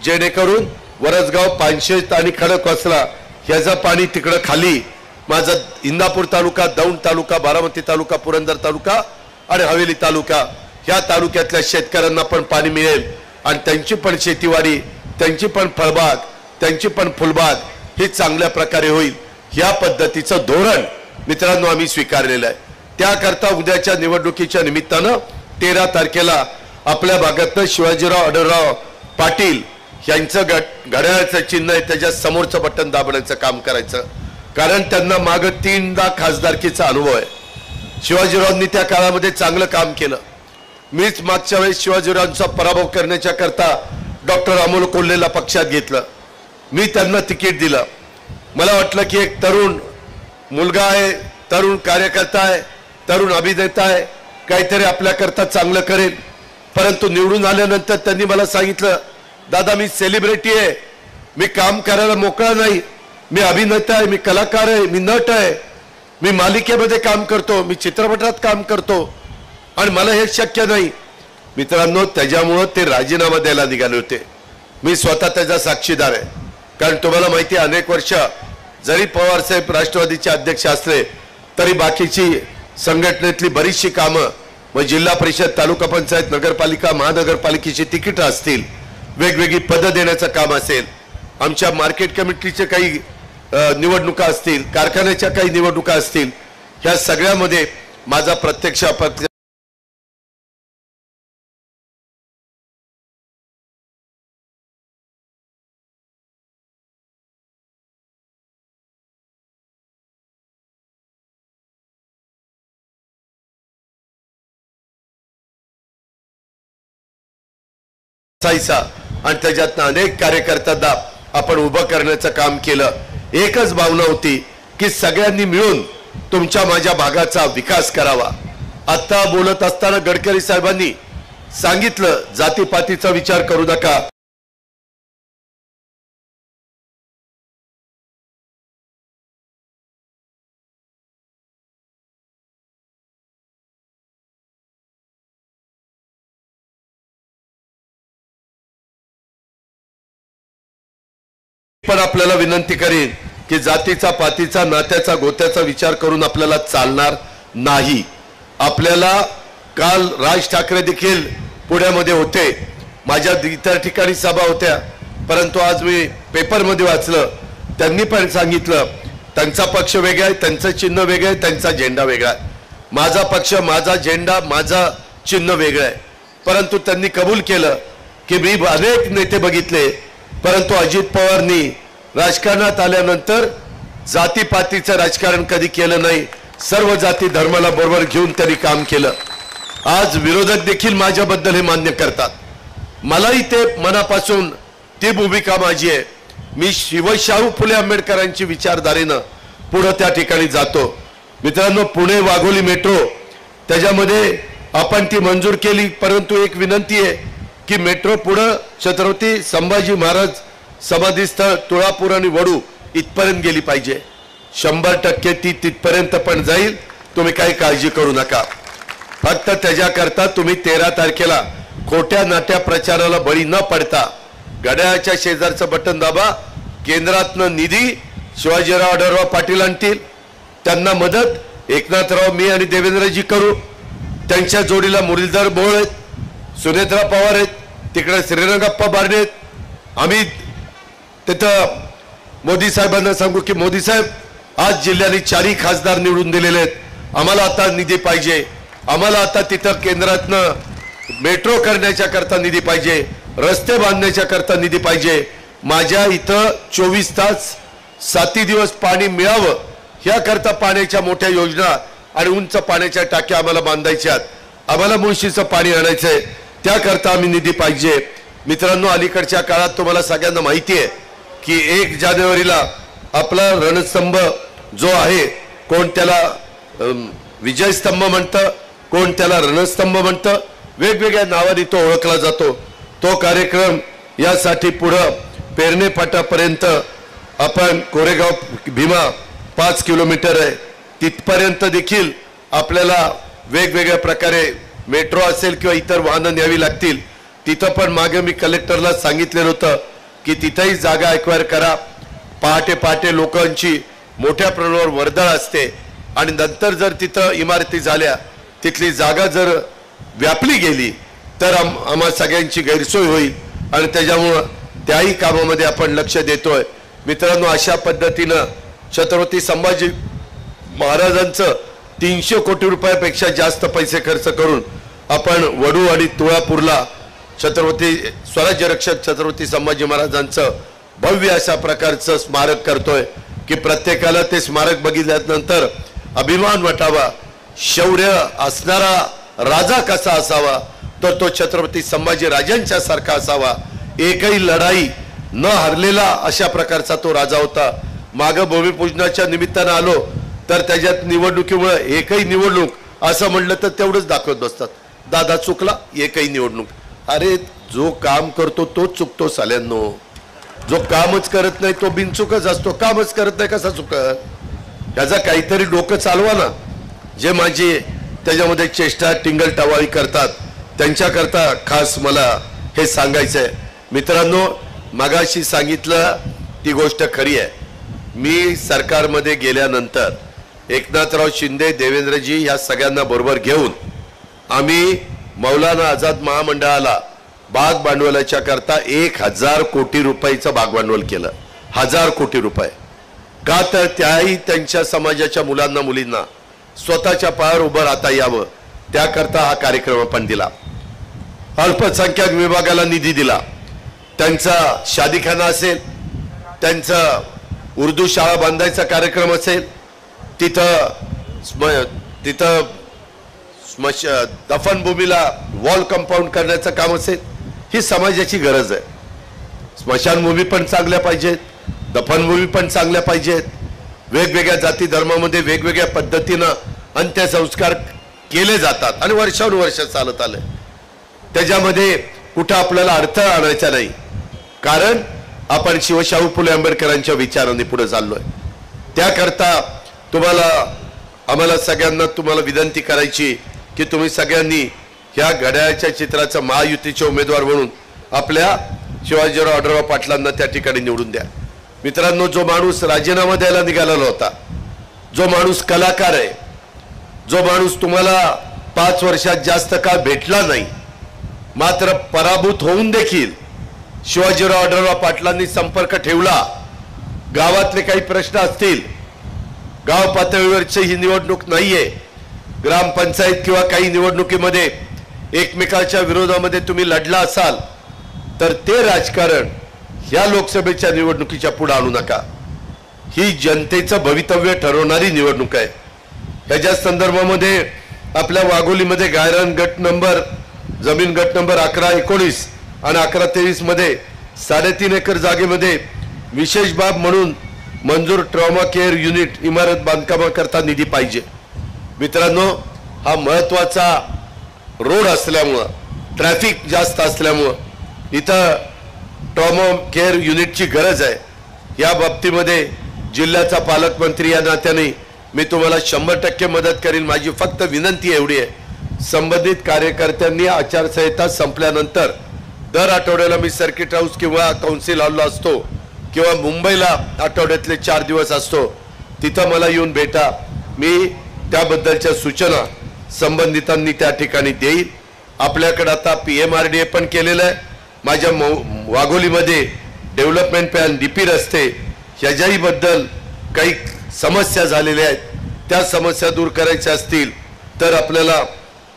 जेणेकरून वरसगाव, पानशेत आणि खडकवासला ह्याचं पाणी तिकडं खाली माझा इंदापूर तालुका, दौंड तालुका, बारामती तालुका, पुरंदर तालुका आणि हवेली तालुका, ह्या तालुक्यातल्या शेतकऱ्यांना पण पाणी मिळेल आणि त्यांची पण शेतीवाडी, त्यांची पण फळबाग, त्यांची पण फुलबाग ही चांगल्या प्रकारे होईल. ह्या पद्धतीचं धोरण मित्रांनो आम्ही स्वीकारलेलं आहे. त्याकरता उद्याच्या निवडणुकीच्या निमित्तानं 13 तारखेला आपल्या भागातनं शिवाजीराव आढळराव पाटील यांचं घड्याळाचं चिन्ह आहे, त्याच्या समोरचं बटन दाबण्याचं काम करायचं, कारण त्यांना मागं 3दा खासदारकीचा अनुभव आहे. शिवाजीरावांनी त्या काळामध्ये चांगलं काम केलं. मीच मागच्या वेळेस शिवाजीरावांचा पराभव करण्याच्या करता डॉक्टर अमोल कोल्हेला पक्षात घेतलं, मी त्यांना तिकीट दिलं. मला वाटलं की एक तरुण मुलगा आहे, तरुण कार्यकर्ता आहे, तरुण अभिनेता आहे, काहीतरी आपल्याकरता चांगलं करेल. परंतु निवडून आल्यानंतर त्यांनी मला सांगितलं, दादा मी सेलिब्रिटी आहे, मी काम करायला मोकळा नाही, मी अभिनेता आहे, मी कलाकार आहे, मी नट आहे, मी मालिकेमध्ये काम करतो, मी चित्रपटात काम करतो आणि मला हे शक्य नाही. मित्रांनो, त्याच्यामुळं ते राजीनामा द्यायला निघाले होते. मी स्वतः त्याचा साक्षीदार आहे. कारण तुम्हाला माहिती आहे, अनेक वर्ष जरी पवार साहेब राष्ट्रवादीचे अध्यक्ष असले तरी बाकीची संघटनेतली बरीचशी कामं, मग जिल्हा परिषद, तालुका पंचायत, नगरपालिका, महानगरपालिकेची तिकीट असतील, वेगवेगळी पदं देण्याचं काम असेल, आमच्या मार्केट कमिटीचे काही निवडणुका असतील, कारखान्याच्या काही निवडणुका असतील, ह्या सगळ्यामध्ये माझा प्रत्यक्ष अप्रत्यक्ष आणि त्याच्यातनं अनेक कार्यकर्त्यांना आपण उभं करण्याचं काम केलं. एकच भावना होती की सगळ्यांनी मिळून तुमच्या माझ्या भागाचा विकास करावा. आता बोलत असताना गडकरी साहेबांनी सांगितलं, जातीपातीचा विचार करू नका. पण आपल्याला विनंती करेन की जातीचा, पातीचा, नात्याचा, गोत्याचा विचार करून आपल्याला चालणार नाही. आपल्याला काल राज ठाकरे देखील पुण्यामध्ये होते, माझ्या इतर ठिकाणी सभा होत्या, परंतु आज मी पेपरमध्ये वाचलं, त्यांनी पण सांगितलं त्यांचा पक्ष वेगळा आहे, त्यांचं चिन्ह वेगळं आहे, त्यांचा झेंडा वेगळा आहे. माझा पक्ष, माझा झेंडा, माझा चिन्ह वेगळं आहे. परंतु त्यांनी कबूल केलं की मी अनेक नेते बघितले, परंतु अजित पवारनी राजकारणात आल्यानंतर जातीपातीचं राजकारण कधी केलं नाही. सर्व जाती धर्माला बरोबर घेऊन त्यांनी काम केलं. आज विरोधक देखील माझ्याबद्दल हे मान्य करतात. मलाही ते मनापासून ती भूमिका माझी आहे. मी शिवशाहू फुले आंबेडकरांची विचारधारेनं पुढे त्या ठिकाणी जातो. मित्रांनो, पुणे वाघोली मेट्रो त्याच्यामध्ये आपण ती मंजूर केली, परंतु एक विनंती आहे की मेट्रो पुढे छत्रपती संभाजी महाराज समाधीस्थळ, तुळापूर आणि वडू इथपर्यंत गेली पाहिजे. 100% ती तिथपर्यंत पण जाईल. तुम्ही काही काळजी करू नका. फक्त त्याच्याकरता तुम्ही 13 तारखेला खोट्या नाट्या प्रचाराला बळी न पडता घड्याळाच्या शेजारचं बटन दाबा. केंद्रातनं निधी शिवाजीराव आढळराव पाटील आणतील, त्यांना मदत एकनाथराव, मी आणि देवेंद्रजी करू. त्यांच्या जोडीला मुरलीधर भोळ आहेत, सुनेत्रा पवार आहेत, तिकडे श्रीरंगप्पा बारणे आहेत. आम्ही तिथं मोदी साहेबांना सांगू की मोदी साहेब, आज जिल्ह्याने 4 खासदार निवडून दिलेले आहेत, आम्हाला आता निधी पाहिजे, आम्हाला आता तिथं केंद्रातनं मेट्रो करण्याच्या करता निधी पाहिजे, रस्ते बांधण्याच्या करता निधी पाहिजे. माझ्या इथं 24 तास 7 दिवस पाणी मिळावं ह्याकरता पाण्याच्या मोठ्या योजना आणि उंच पाण्याच्या टाक्या आम्हाला बांधायच्यात. आम्हाला मुळशीचं पाणी आणायचंय, त्याकरता आम्ही निधी पाहिजे. मित्रांनो, अलीकडच्या काळात तुम्हाला सगळ्यांना माहिती आहे की 1 जानेवारीला आपला रणस्तंभ जो आहे, कोण त्याला विजयस्तंभ म्हणतं, कोण त्याला रणस्तंभ म्हणतं, वेगवेगळ्या नावाने तो ओळखला जातो. तो कार्यक्रम यासाठी पुढं पेरणे फाटापर्यंत आपण कोरेगाव भीमा 5 किलोमीटर आहे, तिथपर्यंत देखील आपल्याला वेगवेगळ्या प्रकारे मेट्रो असेल किंवा इतर वाहनं न्यावी लागतील. तिथं पण मागे मी कलेक्टरला सांगितलेलं होतं की तिथंही जागा एक्वायर करा. पहाटे पहाटे लोकांची मोठ्या प्रमाणावर वर्दळ असते आणि नंतर जर तिथं इमारती झाल्या, तिथली जागा जर व्यापली गेली तर आम्हा सगळ्यांची गैरसोय होईल आणि त्याच्यामुळं त्याही कामामध्ये आपण लक्ष देतोय. मित्रांनो, अशा पद्धतीनं छत्रपती संभाजी महाराजांचं 300 कोटी रुपयापेक्षा जास्त पैसे खर्च करून आपण वडू आणि तुळापूरला छत्रपती स्वराज्य रक्षक छत्रपती संभाजी महाराजांचं भव्य अशा प्रकारचं स्मारक करतोय की प्रत्येकाला ते स्मारक बघितल्यानंतर अभिमान वाटावा. शौर्य असणारा राजा कसा असावा, तर तो छत्रपती संभाजी राजांच्या सारखा असावा. एकही लढाई न हरलेला अशा प्रकारचा तो राजा होता. मागं भूमिपूजनाच्या निमित्तानं आलो तर त्याच्यात निवडणुकीमुळे एकही निवडणूक असं म्हणलं तर तेवढंच दाखवत बसतात, दादा चुकला, एकही निवडणूक. अरे, जो काम करतो तोच चुकतो साल्यांनो. जो कामच करत नाही तो बिनचुकच असतो. कामच करत नाही कसा चुकत? त्याचा काहीतरी डोकं चालवा ना. जे माझे त्याच्यामध्ये चेष्टा टिंगल टवाळी करतात त्यांच्याकरता खास मला हे सांगायचं आहे. मित्रांनो, मगाशी सांगितलं ती गोष्ट खरी आहे. मी सरकारमध्ये गेल्यानंतर एकनाथराव शिंदे, देवेंद्रजी या सगळ्यांना बरोबर घेऊन आम्ही मौलाना आझाद महामंडळाला भाग भांडवलाच्या करता 1000 कोटी रुपयाचं भाग भांडवल केलं. 1000 कोटी रुपये. का तर त्याही त्यांच्या समाजाच्या मुलांना मुलींना स्वतःच्या पायावर उभं राहता यावं त्याकरता हा कार्यक्रम आपण दिला. अल्पसंख्याक विभागाला निधी दिला. त्यांचा शादीखाना असेल, त्यांचा उर्दू शाळा बांधायचा कार्यक्रम असेल, तिथं दफनभूमीला वॉल कंपाऊंड करण्याचं काम असेल, ही समाजाची गरज आहे. स्मशानभूमी पण चांगल्या पाहिजेत, दफनभूमी पण चांगल्या पाहिजेत. वेगवेगळ्या जाती धर्मामध्ये वेगवेगळ्या पद्धतीनं अंत्यसंस्कार केले जातात आणि वर्षानुवर्ष चालत आले. त्याच्यामध्ये कुठं आपल्याला अडथळा आणायचा नाही, कारण आपण शिवशाहू फुले आंबेडकरांच्या विचाराने पुढे चाललोय. त्याकरता आम्हाला सगळ्यांना तुम्हाला विनंती करायची की तुम्ही सगळ्यांनी ह्या घड्याळाच्या चित्राचा महायुतीचे उमेदवार म्हणून आपल्या शिवाजीराव आढळराव पाटलांना त्या ठिकाणी निवडून द्या. मित्रांनो, जो माणूस राजीनामा द्यायला निघालेला होता, जो माणूस कलाकार आहे, जो माणूस तुम्हाला 5 वर्षात जास्त काळ भेटला नाही, मात्र पराभूत होऊन देखील शिवाजीराव आढळराव पाटलांनी संपर्क ठेवला. गावातले काही प्रश्न असतील, गाव पातळीवरची ही निवडणूक नाहीये, ग्रामपंचायत किंवा काही निवडणुकीमध्ये एकमेकाच्या विरोधामध्ये तुम्ही लढला असाल तर ते राजकारण ह्या लोकसभेच्या निवडणुकीच्या पुढे आणू नका. ही जनतेचं भवितव्य ठरवणारी निवडणूक आहे. ह्याच्या संदर्भामध्ये आपल्या वाघोलीमध्ये गायरान गट नंबर, जमीन गट नंबर 11-19 आणि 11-23 मध्ये 3.5 एकर जागेमध्ये विशेष बाब म्हणून मंजूर ट्रॉमा केअर युनिट इमारत बांधकामाकरता निधी पाहिजे. मित्रांनो, हा महत्वाचा रोड असल्यामुळं, ट्रॅफिक जास्त असल्यामुळं इथं ट्रॉमा केअर युनिटची गरज आहे. या बाबतीमध्ये जिल्ह्याचा पालकमंत्री या नात्याने मी तुम्हाला 100% मदत करीन. माझी फक्त विनंती एवढी आहे, संबंधित कार्यकर्त्यांनी आचारसंहिता संपल्यानंतर दर आठवड्याला मी सर्किट हाऊस किंवा कौन्सिल हॉलला असतो किंवा मुंबईला आठवड्यातले 4 दिवस असतो, तिथं मला येऊन भेटा. मी त्याबद्दलच्या सूचना संबंधितांनी त्या ठिकाणी देईल. आपल्याकडे आता PMRDA पण केलेलं आहे. माझ्या वाघोलीमध्ये डेव्हलपमेंट प्लॅन, DP रस्ते ह्याच्याही बद्दल काही समस्या झालेल्या आहेत. त्या समस्या दूर करायच्या असतील तर आपल्याला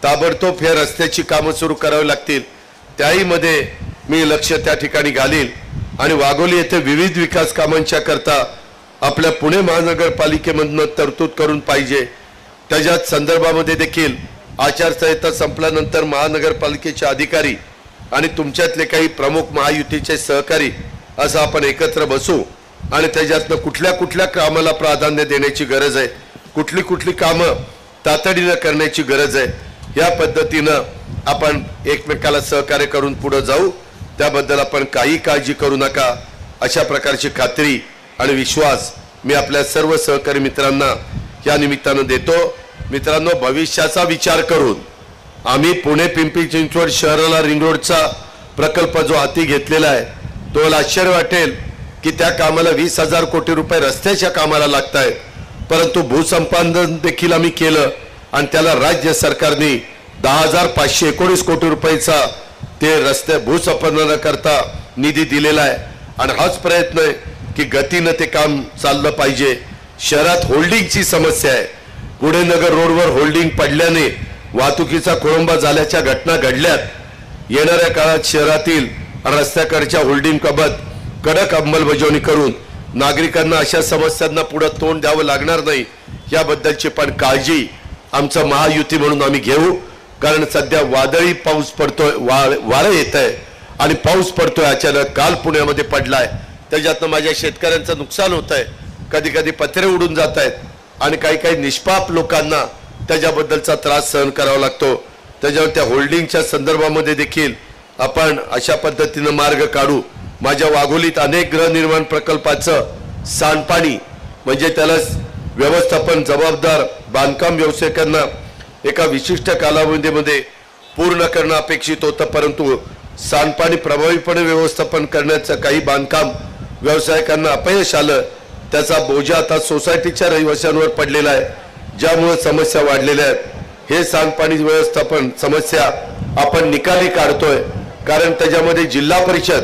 ताबडतोब या रस्त्याची कामं सुरू करावी लागतील. त्याही मध्ये मी लक्ष त्या ठिकाणी घालील आणि वाघोली येथे विविध विकास कामांच्या करता आपल्या पुणे महानगरपालिकेमधनं तरतूद करून पाहिजे. त्याच्यात संदर्भामध्ये देखील आचारसंहिता संपल्यानंतर महानगरपालिकेचे अधिकारी आणि तुमच्यातले काही प्रमुख महायुतीचे सहकारी असं आपण एकत्र बसू आणि त्याच्यातनं कुठल्या कुठल्या कामाला प्राधान्य देण्याची गरज आहे, कुठली कुठली कामं तातडीनं करण्याची गरज आहे, या पद्धतीनं आपण एकमेकाला सहकार्य करून पुढे जाऊ. त्याबद्दल आपण काही काळजी करू नका, अशा प्रकारची खात्री आणि विश्वास मी आपल्या सर्व सहकारी मित्रांना या निमित्तानं देतो. मित्रांनो, भविष्याचा विचार करून आम्ही पुणे पिंपरी चिंचवड शहराला रिंग रोडचा प्रकल्प जो हाती घेतलेला आहे, तो मला आश्चर्य वाटेल की त्या कामाला 20,000 कोटी रुपये रस्त्याच्या कामाला लागत आहेत, परंतु भूसंपादन देखील आम्ही केलं आणि त्याला राज्य सरकारने 10,519 कोटी रुपयाचा ते रस्ते भूसंपादनाकरता निधी दिलेला आहे. आणि हाच प्रयत्न आहे की गतीनं ते काम चाललं पाहिजे. शहरात होल्डिंगची समस्या आहे. पुणे नगर रोडवर होल्डिंग पडल्याने वाहतुकीचा खोळंबा झाल्याच्या घटना घडल्यात. येणाऱ्या काळात शहरातील रस्त्याकडच्या होल्डिंग बाबत कडक अंमलबजावणी करून नागरिकांना अशा समस्यांना पुढे तोंड द्यावं लागणार नाही याबद्दलची पण काळजी आमचं महायुती म्हणून आम्ही घेऊ. कारण सध्या वादळी पाऊस पडतोय, वारं येत आहे आणि पाऊस पडतोय अचानक. काल पुण्यामध्ये पडलाय, त्याच्यातनं माझ्या शेतकऱ्यांचं नुकसान होत आहे. कधी कधी पत्रे उडून जात आहेत आणि काही काही निष्पाप लोकांना त्याच्याबद्दलचा त्रास सहन करावा लागतो. त्याच्यावर त्या होल्डिंगच्या संदर्भामध्ये देखील आपण अशा पद्धतीनं मार्ग काढू. माझ्या वाघोलीत अनेक गृहनिर्माण प्रकल्पाचं सांडपाणी म्हणजे त्याला व्यवस्थापन जबाबदार बांधकाम व्यावसायिकांना एका विशिष्ट कालावधीमध्ये पूर्ण करणं अपेक्षित होतं, परंतु सांडपाणी प्रभावीपणे व्यवस्थापन करण्याचं काही बांधकाम व्यावसायिकांना अपयश आलं. त्याचा बोजा आता सोसायटीच्या रहिवाशांवर पडलेला आहे, ज्यामुळे समस्या वाढलेल्या आहेत. हे सांडपाणी व्यवस्थापन समस्या आपण निकाली काढतोय, कारण त्याच्यामध्ये जिल्हा परिषद,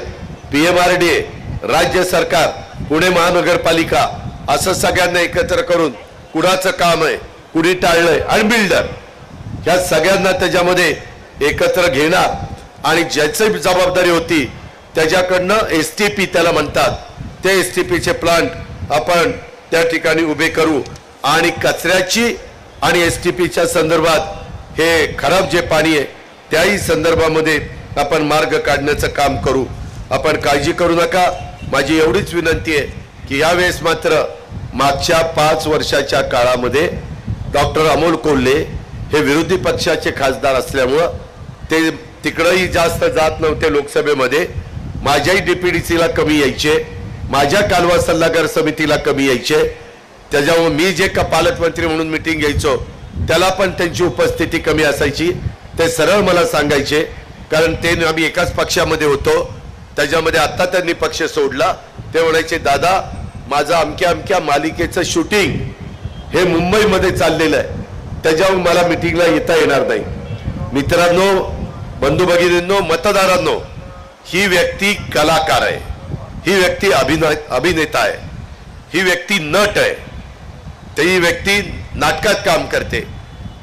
PMRDA, राज्य सरकार, पुणे महानगरपालिका असं सगळ्यांना एकत्र करून कुणाचं काम आहे, कुणी टाळलंय आणि बिल्डर ह्या सगळ्यांना त्याच्यामध्ये एकत्र घेणार आणि ज्याची जबाबदारी होती त्याच्याकडनं STP त्याला म्हणतात, ते STPचे प्लांट आपण त्या ठिकाणी उभे करू आणि कचऱ्याची आणि STPच्या संदर्भात हे खराब जे पाणी आहे त्याही संदर्भामध्ये आपण मार्ग काढण्याचं काम करू. आपण काळजी करू नका. माझी एवढीच विनंती आहे की यावेळेस मात्र मागच्या 5 वर्षाच्या काळामध्ये डॉक्टर अमोल कोल्हे हे विरोधी पक्षाचे खासदार असल्यामुळं ते तिकडंही जास्त जात नव्हते लोकसभेमध्ये. माझ्याही DPDCला कमी यायचे, माझ्या कालवा सल्लागार समितीला कमी यायचे. त्याच्यामुळे मी जे का पालकमंत्री म्हणून मिटिंग घ्यायचो त्याला पण त्यांची उपस्थिती कमी असायची. ते सरळ मला सांगायचे, कारण ते आम्ही एकाच पक्षामध्ये होतो. त्याच्यामध्ये आता त्यांनी पक्ष सोडला. ते म्हणायचे, दादा माझं अमक्या अमक्या मालिकेचं शूटिंग हे मुंबईमध्ये चाललेलं आहे, त्याच्यावर मला मिटिंगला येता येणार नाही. मित्रांनो, बंधू भगिनींनो, मतदारांनो, ही व्यक्ती कलाकार आहे, ही व्यक्ती अभिनेता आहे, ही व्यक्ती नट आहे, ती व्यक्ती नाटकात काम करते.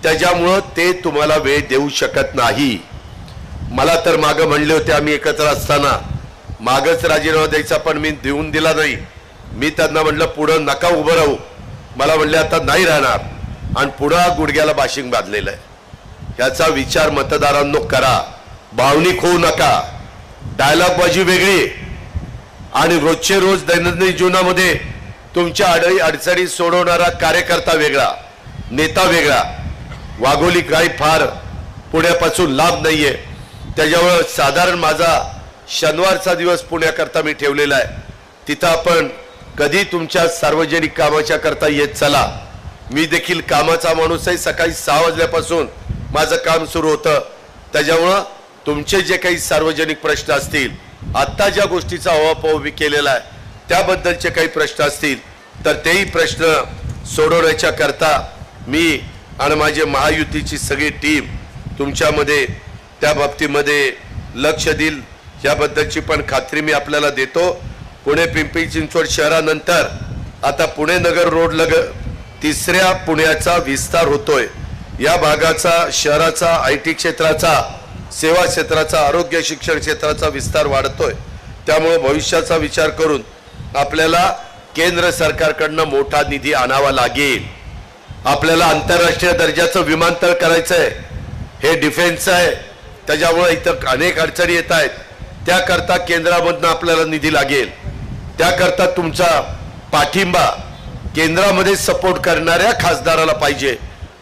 त्याच्यामुळं ते तुम्हाला वेळ देऊ शकत नाही. मला तर मागं म्हणले होते आम्ही एकत्र असताना मागच राजीनामा द्यायचा, पण मी देऊन दिला नाही. मी त्यांना म्हटलं पुढं नका उभं राहू. मला म्हणले आता नाही राहणार, आणि पुन्हा गुडघ्याला बाशिंग बांधलेलं आहे. याचा विचार मतदारांनो करा. भावनिक होऊ नका. डायलॉगबाजी वेगळी आणि रोजचे रोज दैनंदिन जीवनामध्ये तुमच्या अडचणी सोडवणारा कार्यकर्ता वेगळा, नेता वेगळा. वाघोली काही फार पुण्यापासून लांब नाहीये. त्याच्यामुळे साधारण माझा शनिवारचा दिवस पुण्याकरता मी ठेवलेला आहे. तिथं आपण कधी तुमच्या सार्वजनिक कामाच्या करता येत चला. मी देखील कामाचा माणूस आहे. सकाळी 6 वाजल्यापासून माझं काम सुरू होतं. त्याच्यामुळं तुमचे जे काही सार्वजनिक प्रश्न असतील, आत्ता ज्या गोष्टीचा अवापव केलेला आहे त्याबद्दलचे काही प्रश्न असतील तर तेही प्रश्न सोडवण्याच्या करता मी आणि माझे महायुतीची सगळी टीम तुमच्यामध्ये त्या बाबतीमध्ये लक्ष देईल याबद्दलची पण खात्री मी आपल्याला देतो. पुणे पिंपरी चिंचवड शहरानंतर आता पुणे नगर रोड तिसऱ्या पुण्याचा विस्तार होतोय. या भागाचा, शहराचा, IT क्षेत्राचा, सेवा क्षेत्राचा, आरोग्य शिक्षण क्षेत्राचा विस्तार वाढतोय. त्यामुळे भविष्याचा विचार करून आपल्याला केंद्र सरकारकडनं मोठा निधी आणावा लागेल. आपल्याला आंतरराष्ट्रीय दर्जाचं विमानतळ करायचं आहे. हे डिफेन्स आहे, त्याच्यामुळे इथं अनेक अडचणी येत आहेत. त्याकरता केंद्रामधनं आपल्याला निधी लागेल. त्याकरता तुमचा पाठिंबा केंद्रामध्ये सपोर्ट करणाऱ्या खासदाराला पाहिजे.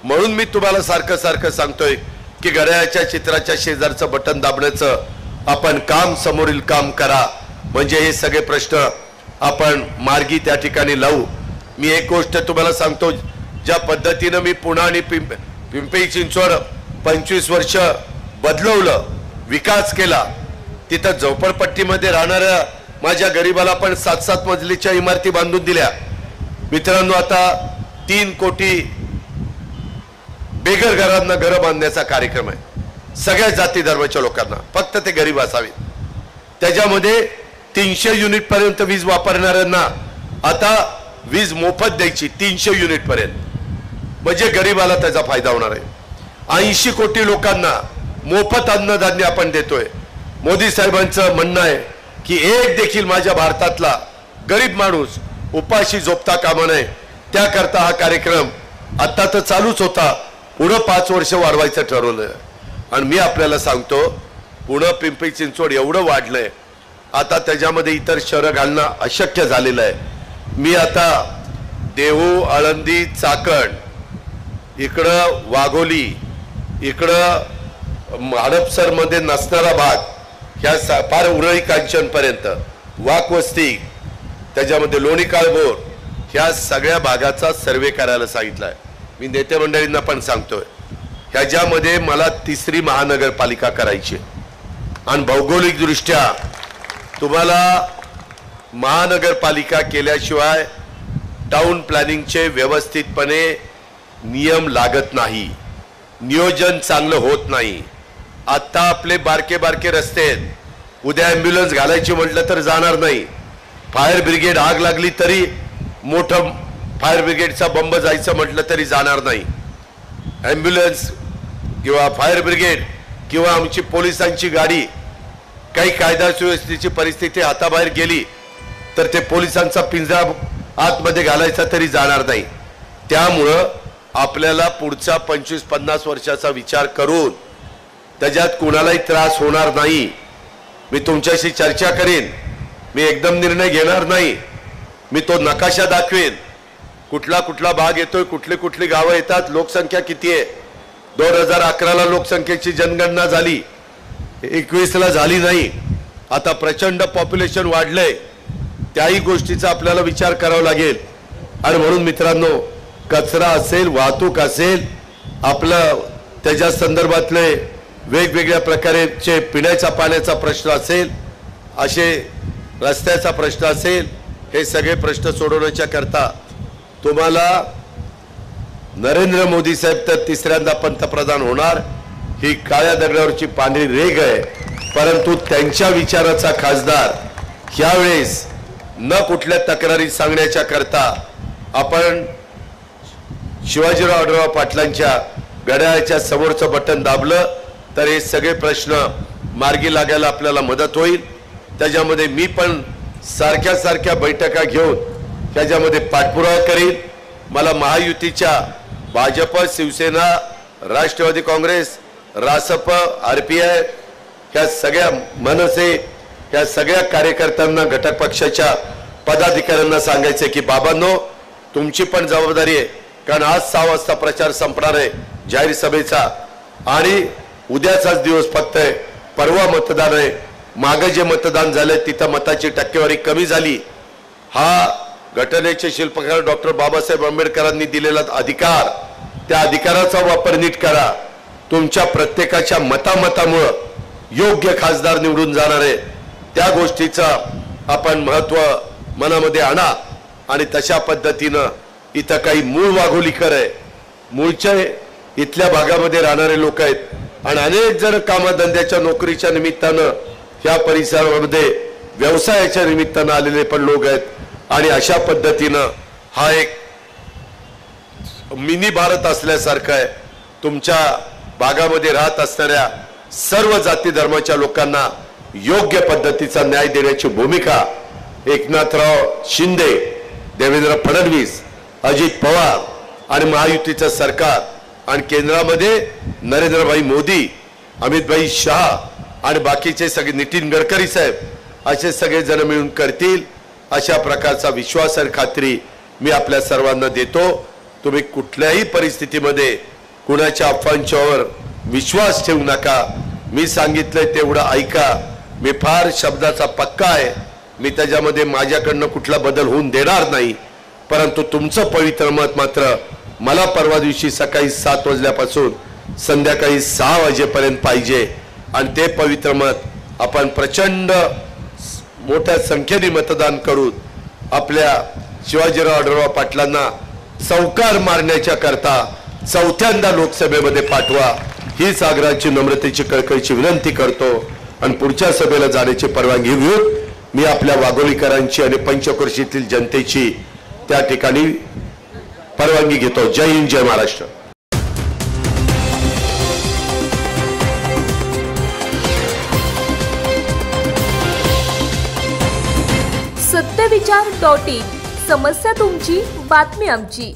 म्हणून मी तुम्हाला सारखं सांगतोय की घड्याळाच्या चित्राच्या शेजारचं बटन दाबण्याचं आपण काम, समोरील काम करा. म्हणजे हे सगळे प्रश्न आपण मार्गी त्या ठिकाणी लावू. मी एक गोष्ट तुम्हाला सांगतो, ज्या पद्धतीनं मी पुणे आणि पिंपरी चिंचवड 25 वर्ष बदलवलं, विकास केला, तिथं झोपडपट्टीमध्ये राहणाऱ्या माझ्या गरीबाला पण 7-7 मजलीच्या इमारती बांधून दिल्या. मित्रांनो, आता 3 कोटी बेघर घरांना घरं बांधण्याचा कार्यक्रम आहे. सगळ्या जाती धर्माच्या लोकांना, फक्त ते गरीब असावे. त्याच्यामध्ये 300 युनिट पर्यंत वीज वापरणाऱ्यांना आता वीज मोफत द्यायची 300 युनिट पर्यंत. म्हणजे गरीबाला त्याचा फायदा होणार आहे. 80 कोटी लोकांना मोफत अन्नधान्य आपण देतोय. मोदी साहेबांचं म्हणणं आहे की एक देखील माझ्या भारतातला गरीब माणूस उपाशी झोपता कामा नये. त्याकरता हा कार्यक्रम आता तर चालूच होता, पुढं 5 वर्ष वाढवायचं ठरवलं. आणि मी आपल्याला सांगतो, पुणे पिंपरी चिंचवड एवढं वाढलंय, आता त्याच्यामध्ये इतर शहरं घालणं अशक्य झालेलं आहे. मी आता देहू, आळंदी, चाकण, इकडं वाघोली, इकडं हडपसरमध्ये नसणारा भाग, ह्या फार उरळी कांचनपर्यंत, वाकवस्ती, त्याच्यामध्ये लोणी काळभोर, ह्या सगळ्या भागाचा सर्वे करायला सांगितलाय. मी नेते मंडळींना पण सांगतोय. ह्याच्यामध्ये मला तिसरी महानगरपालिका करायची आणि भौगोलिक दृष्ट्या तुम्हाला महानगरपालिका केल्याशिवाय टाउन प्लॅनिंगचे व्यवस्थितपणे नियम लागत नाही, नियोजन चांगलं होत नाही। आता आपले बारके बारके रस्ते आहेत, उद्या ॲम्ब्युलन्स घालायची म्हटलं तर जाणार नाही, फायर ब्रिगेड आग लागली तरी मोठं फायर ब्रिगेडचा बंब जायचं म्हटलं तरी जाणार नाही। ॲम्ब्युलन्स किंवा फायर ब्रिगेड किंवा आमची पोलिसांची गाडी काही कायदा सुव्यवस्थेची परिस्थिती हाताबाहेर गेली तर ते पोलिसांचा पिंजरा आतमध्ये घालायचा तरी जाणार नाही। त्यामुळं आपल्याला पुढचा 25-50 वर्षाचा विचार करून त्याच्यात कोणालाही त्रास होणार नाही। मी तुमच्याशी चर्चा करेन, मी एकदम निर्णय घेणार नाही, मी तो नकाशा दाखवेन, कुठला कुठला भाग येतोय, कुठली कुठली गावं येतात, लोकसंख्या किती आहे। 2011ला लोकसंख्येची जनगणना झाली, 21ला झाली नाही, आता प्रचंड पॉप्युलेशन वाढलंय, त्याही गोष्टीचा आपल्याला विचार करावा लागेल। आणि म्हणून मित्रांनो, कचरा असेल, वाहतूक असेल, आपलं त्याच्या संदर्भातले वेगवेगळ्या प्रकारचे पिण्याच्या पाण्याचा प्रश्न असेल, असे रस्त्याचा प्रश्न असेल, हे सगळे प्रश्न सोडवण्याच्या करता तुम्हाला नरेंद्र मोदी साहेब तर तिसऱ्यांदा पंतप्रधान होणार ही काळ्या दगडावरची पांढरी रेघ आहे। परंतु त्यांच्या विचाराचा खासदार यावेळेस न कुठल्या तक्रारी सांगण्याच्या करता आपण शिवाजीराव आढळराव पाटलांच्या घड्याळाच्या समोरचं बटन दाबलं तर हे सगळे प्रश्न मार्गी लागायला आपल्याला मदत होईल। त्याच्यामध्ये मी पण सारख्या सारख्या बैठका घेऊन त्याच्यामध्ये पाठपुरावा करीन। मला महायुतीच्या भाजप, शिवसेना, राष्ट्रवादी काँग्रेस, रासप, आरपीआय ह्या सगळ्या मनसे ह्या सगळ्या कार्यकर्त्यांना, घटक पक्षाच्या पदाधिकाऱ्यांना सांगायचे की बाबांनो, तुमची पण जबाबदारी आहे, कारण आज 6 वाजता प्रचार संपणार आहे जाहीर सभेचा आणि उद्याचाच दिवस फक्त आहे, परवा मतदान आहे। मागे जे मतदान झाले तिथं मताची टक्केवारी कमी झाली। हा घटनेचे शिल्पकार डॉक्टर बाबासाहेब आंबेडकरांनी दिलेला अधिकार, त्या अधिकाराचा वापर नीट करा। तुमच्या प्रत्येकाच्या मतामुळे योग्य खासदार निवडून जाणार आहे, त्या गोष्टीचा आपण महत्त्व मनामध्ये आणा। आणि तशा पद्धतीनं इथं काही मूळ वाघोलीकर आहे, मूळचे इथल्या भागामध्ये राहणारे लोक आहेत आणि अनेक जण कामधंद्याच्या नोकरीच्या निमित्तानं ह्या परिसरामध्ये व्यवसायाच्या निमित्तानं आलेले पण लोक आहेत। आणि अशा पद्धतीनं हा एक मिनी भारत असल्यासारखा आहे। तुमच्या भागामध्ये राहत असणाऱ्या सर्व जाती धर्माच्या लोकांना योग्य पद्धतीचा न्याय देण्याची भूमिका एकनाथराव शिंदे, देवेंद्र फडणवीस, अजित पवार आणि महायुतीचं सरकार आणि केंद्रामध्ये नरेंद्रभाई मोदी, अमितभाई शाह आणि बाकीचे सगळे, नितीन गडकरी साहेब, असे सगळे जण मिळून करतील अशा प्रकारचा विश्वास आणि खात्री मी आपल्या सर्वांना देतो। तुम्ही कुठल्याही परिस्थितीमध्ये कुणाच्या अफवांच्यावर विश्वास ठेवू नका। मी सांगितलंय तेवढं ऐका। मी फार शब्दाचा पक्का आहे, मी त्याच्यामध्ये माझ्याकडनं कुठला बदल होऊन देणार नाही। परंतु तुमचं पवित्र मत मात्र मला परवा दिवशी सकाळी 7 वाजल्यापासून संध्याकाळी 6 वाजेपर्यंत पाहिजे आणि ते पवित्र मत आपण प्रचंड मोठ्या संख्येने मतदान करून आपल्या शिवाजीराव आढळराव पाटलांना चौकार मारण्याच्या करता 4थ्यांदा लोकसभेमध्ये पाठवा, हीच आग्रहाची, नम्रतेची, कळकळीची विनंती करतो आणि पुढच्या सभेला जाण्याची परवानगी घेऊन मी आपल्या वाघोलीकरांची आणि पंचक्रोशीतील जनतेची त्या ठिकाणी परवानगी घेतो। जय हिंद, जय महाराष्ट्र। सत्यविचार.in, समस्या तुमची, बातमी आमची।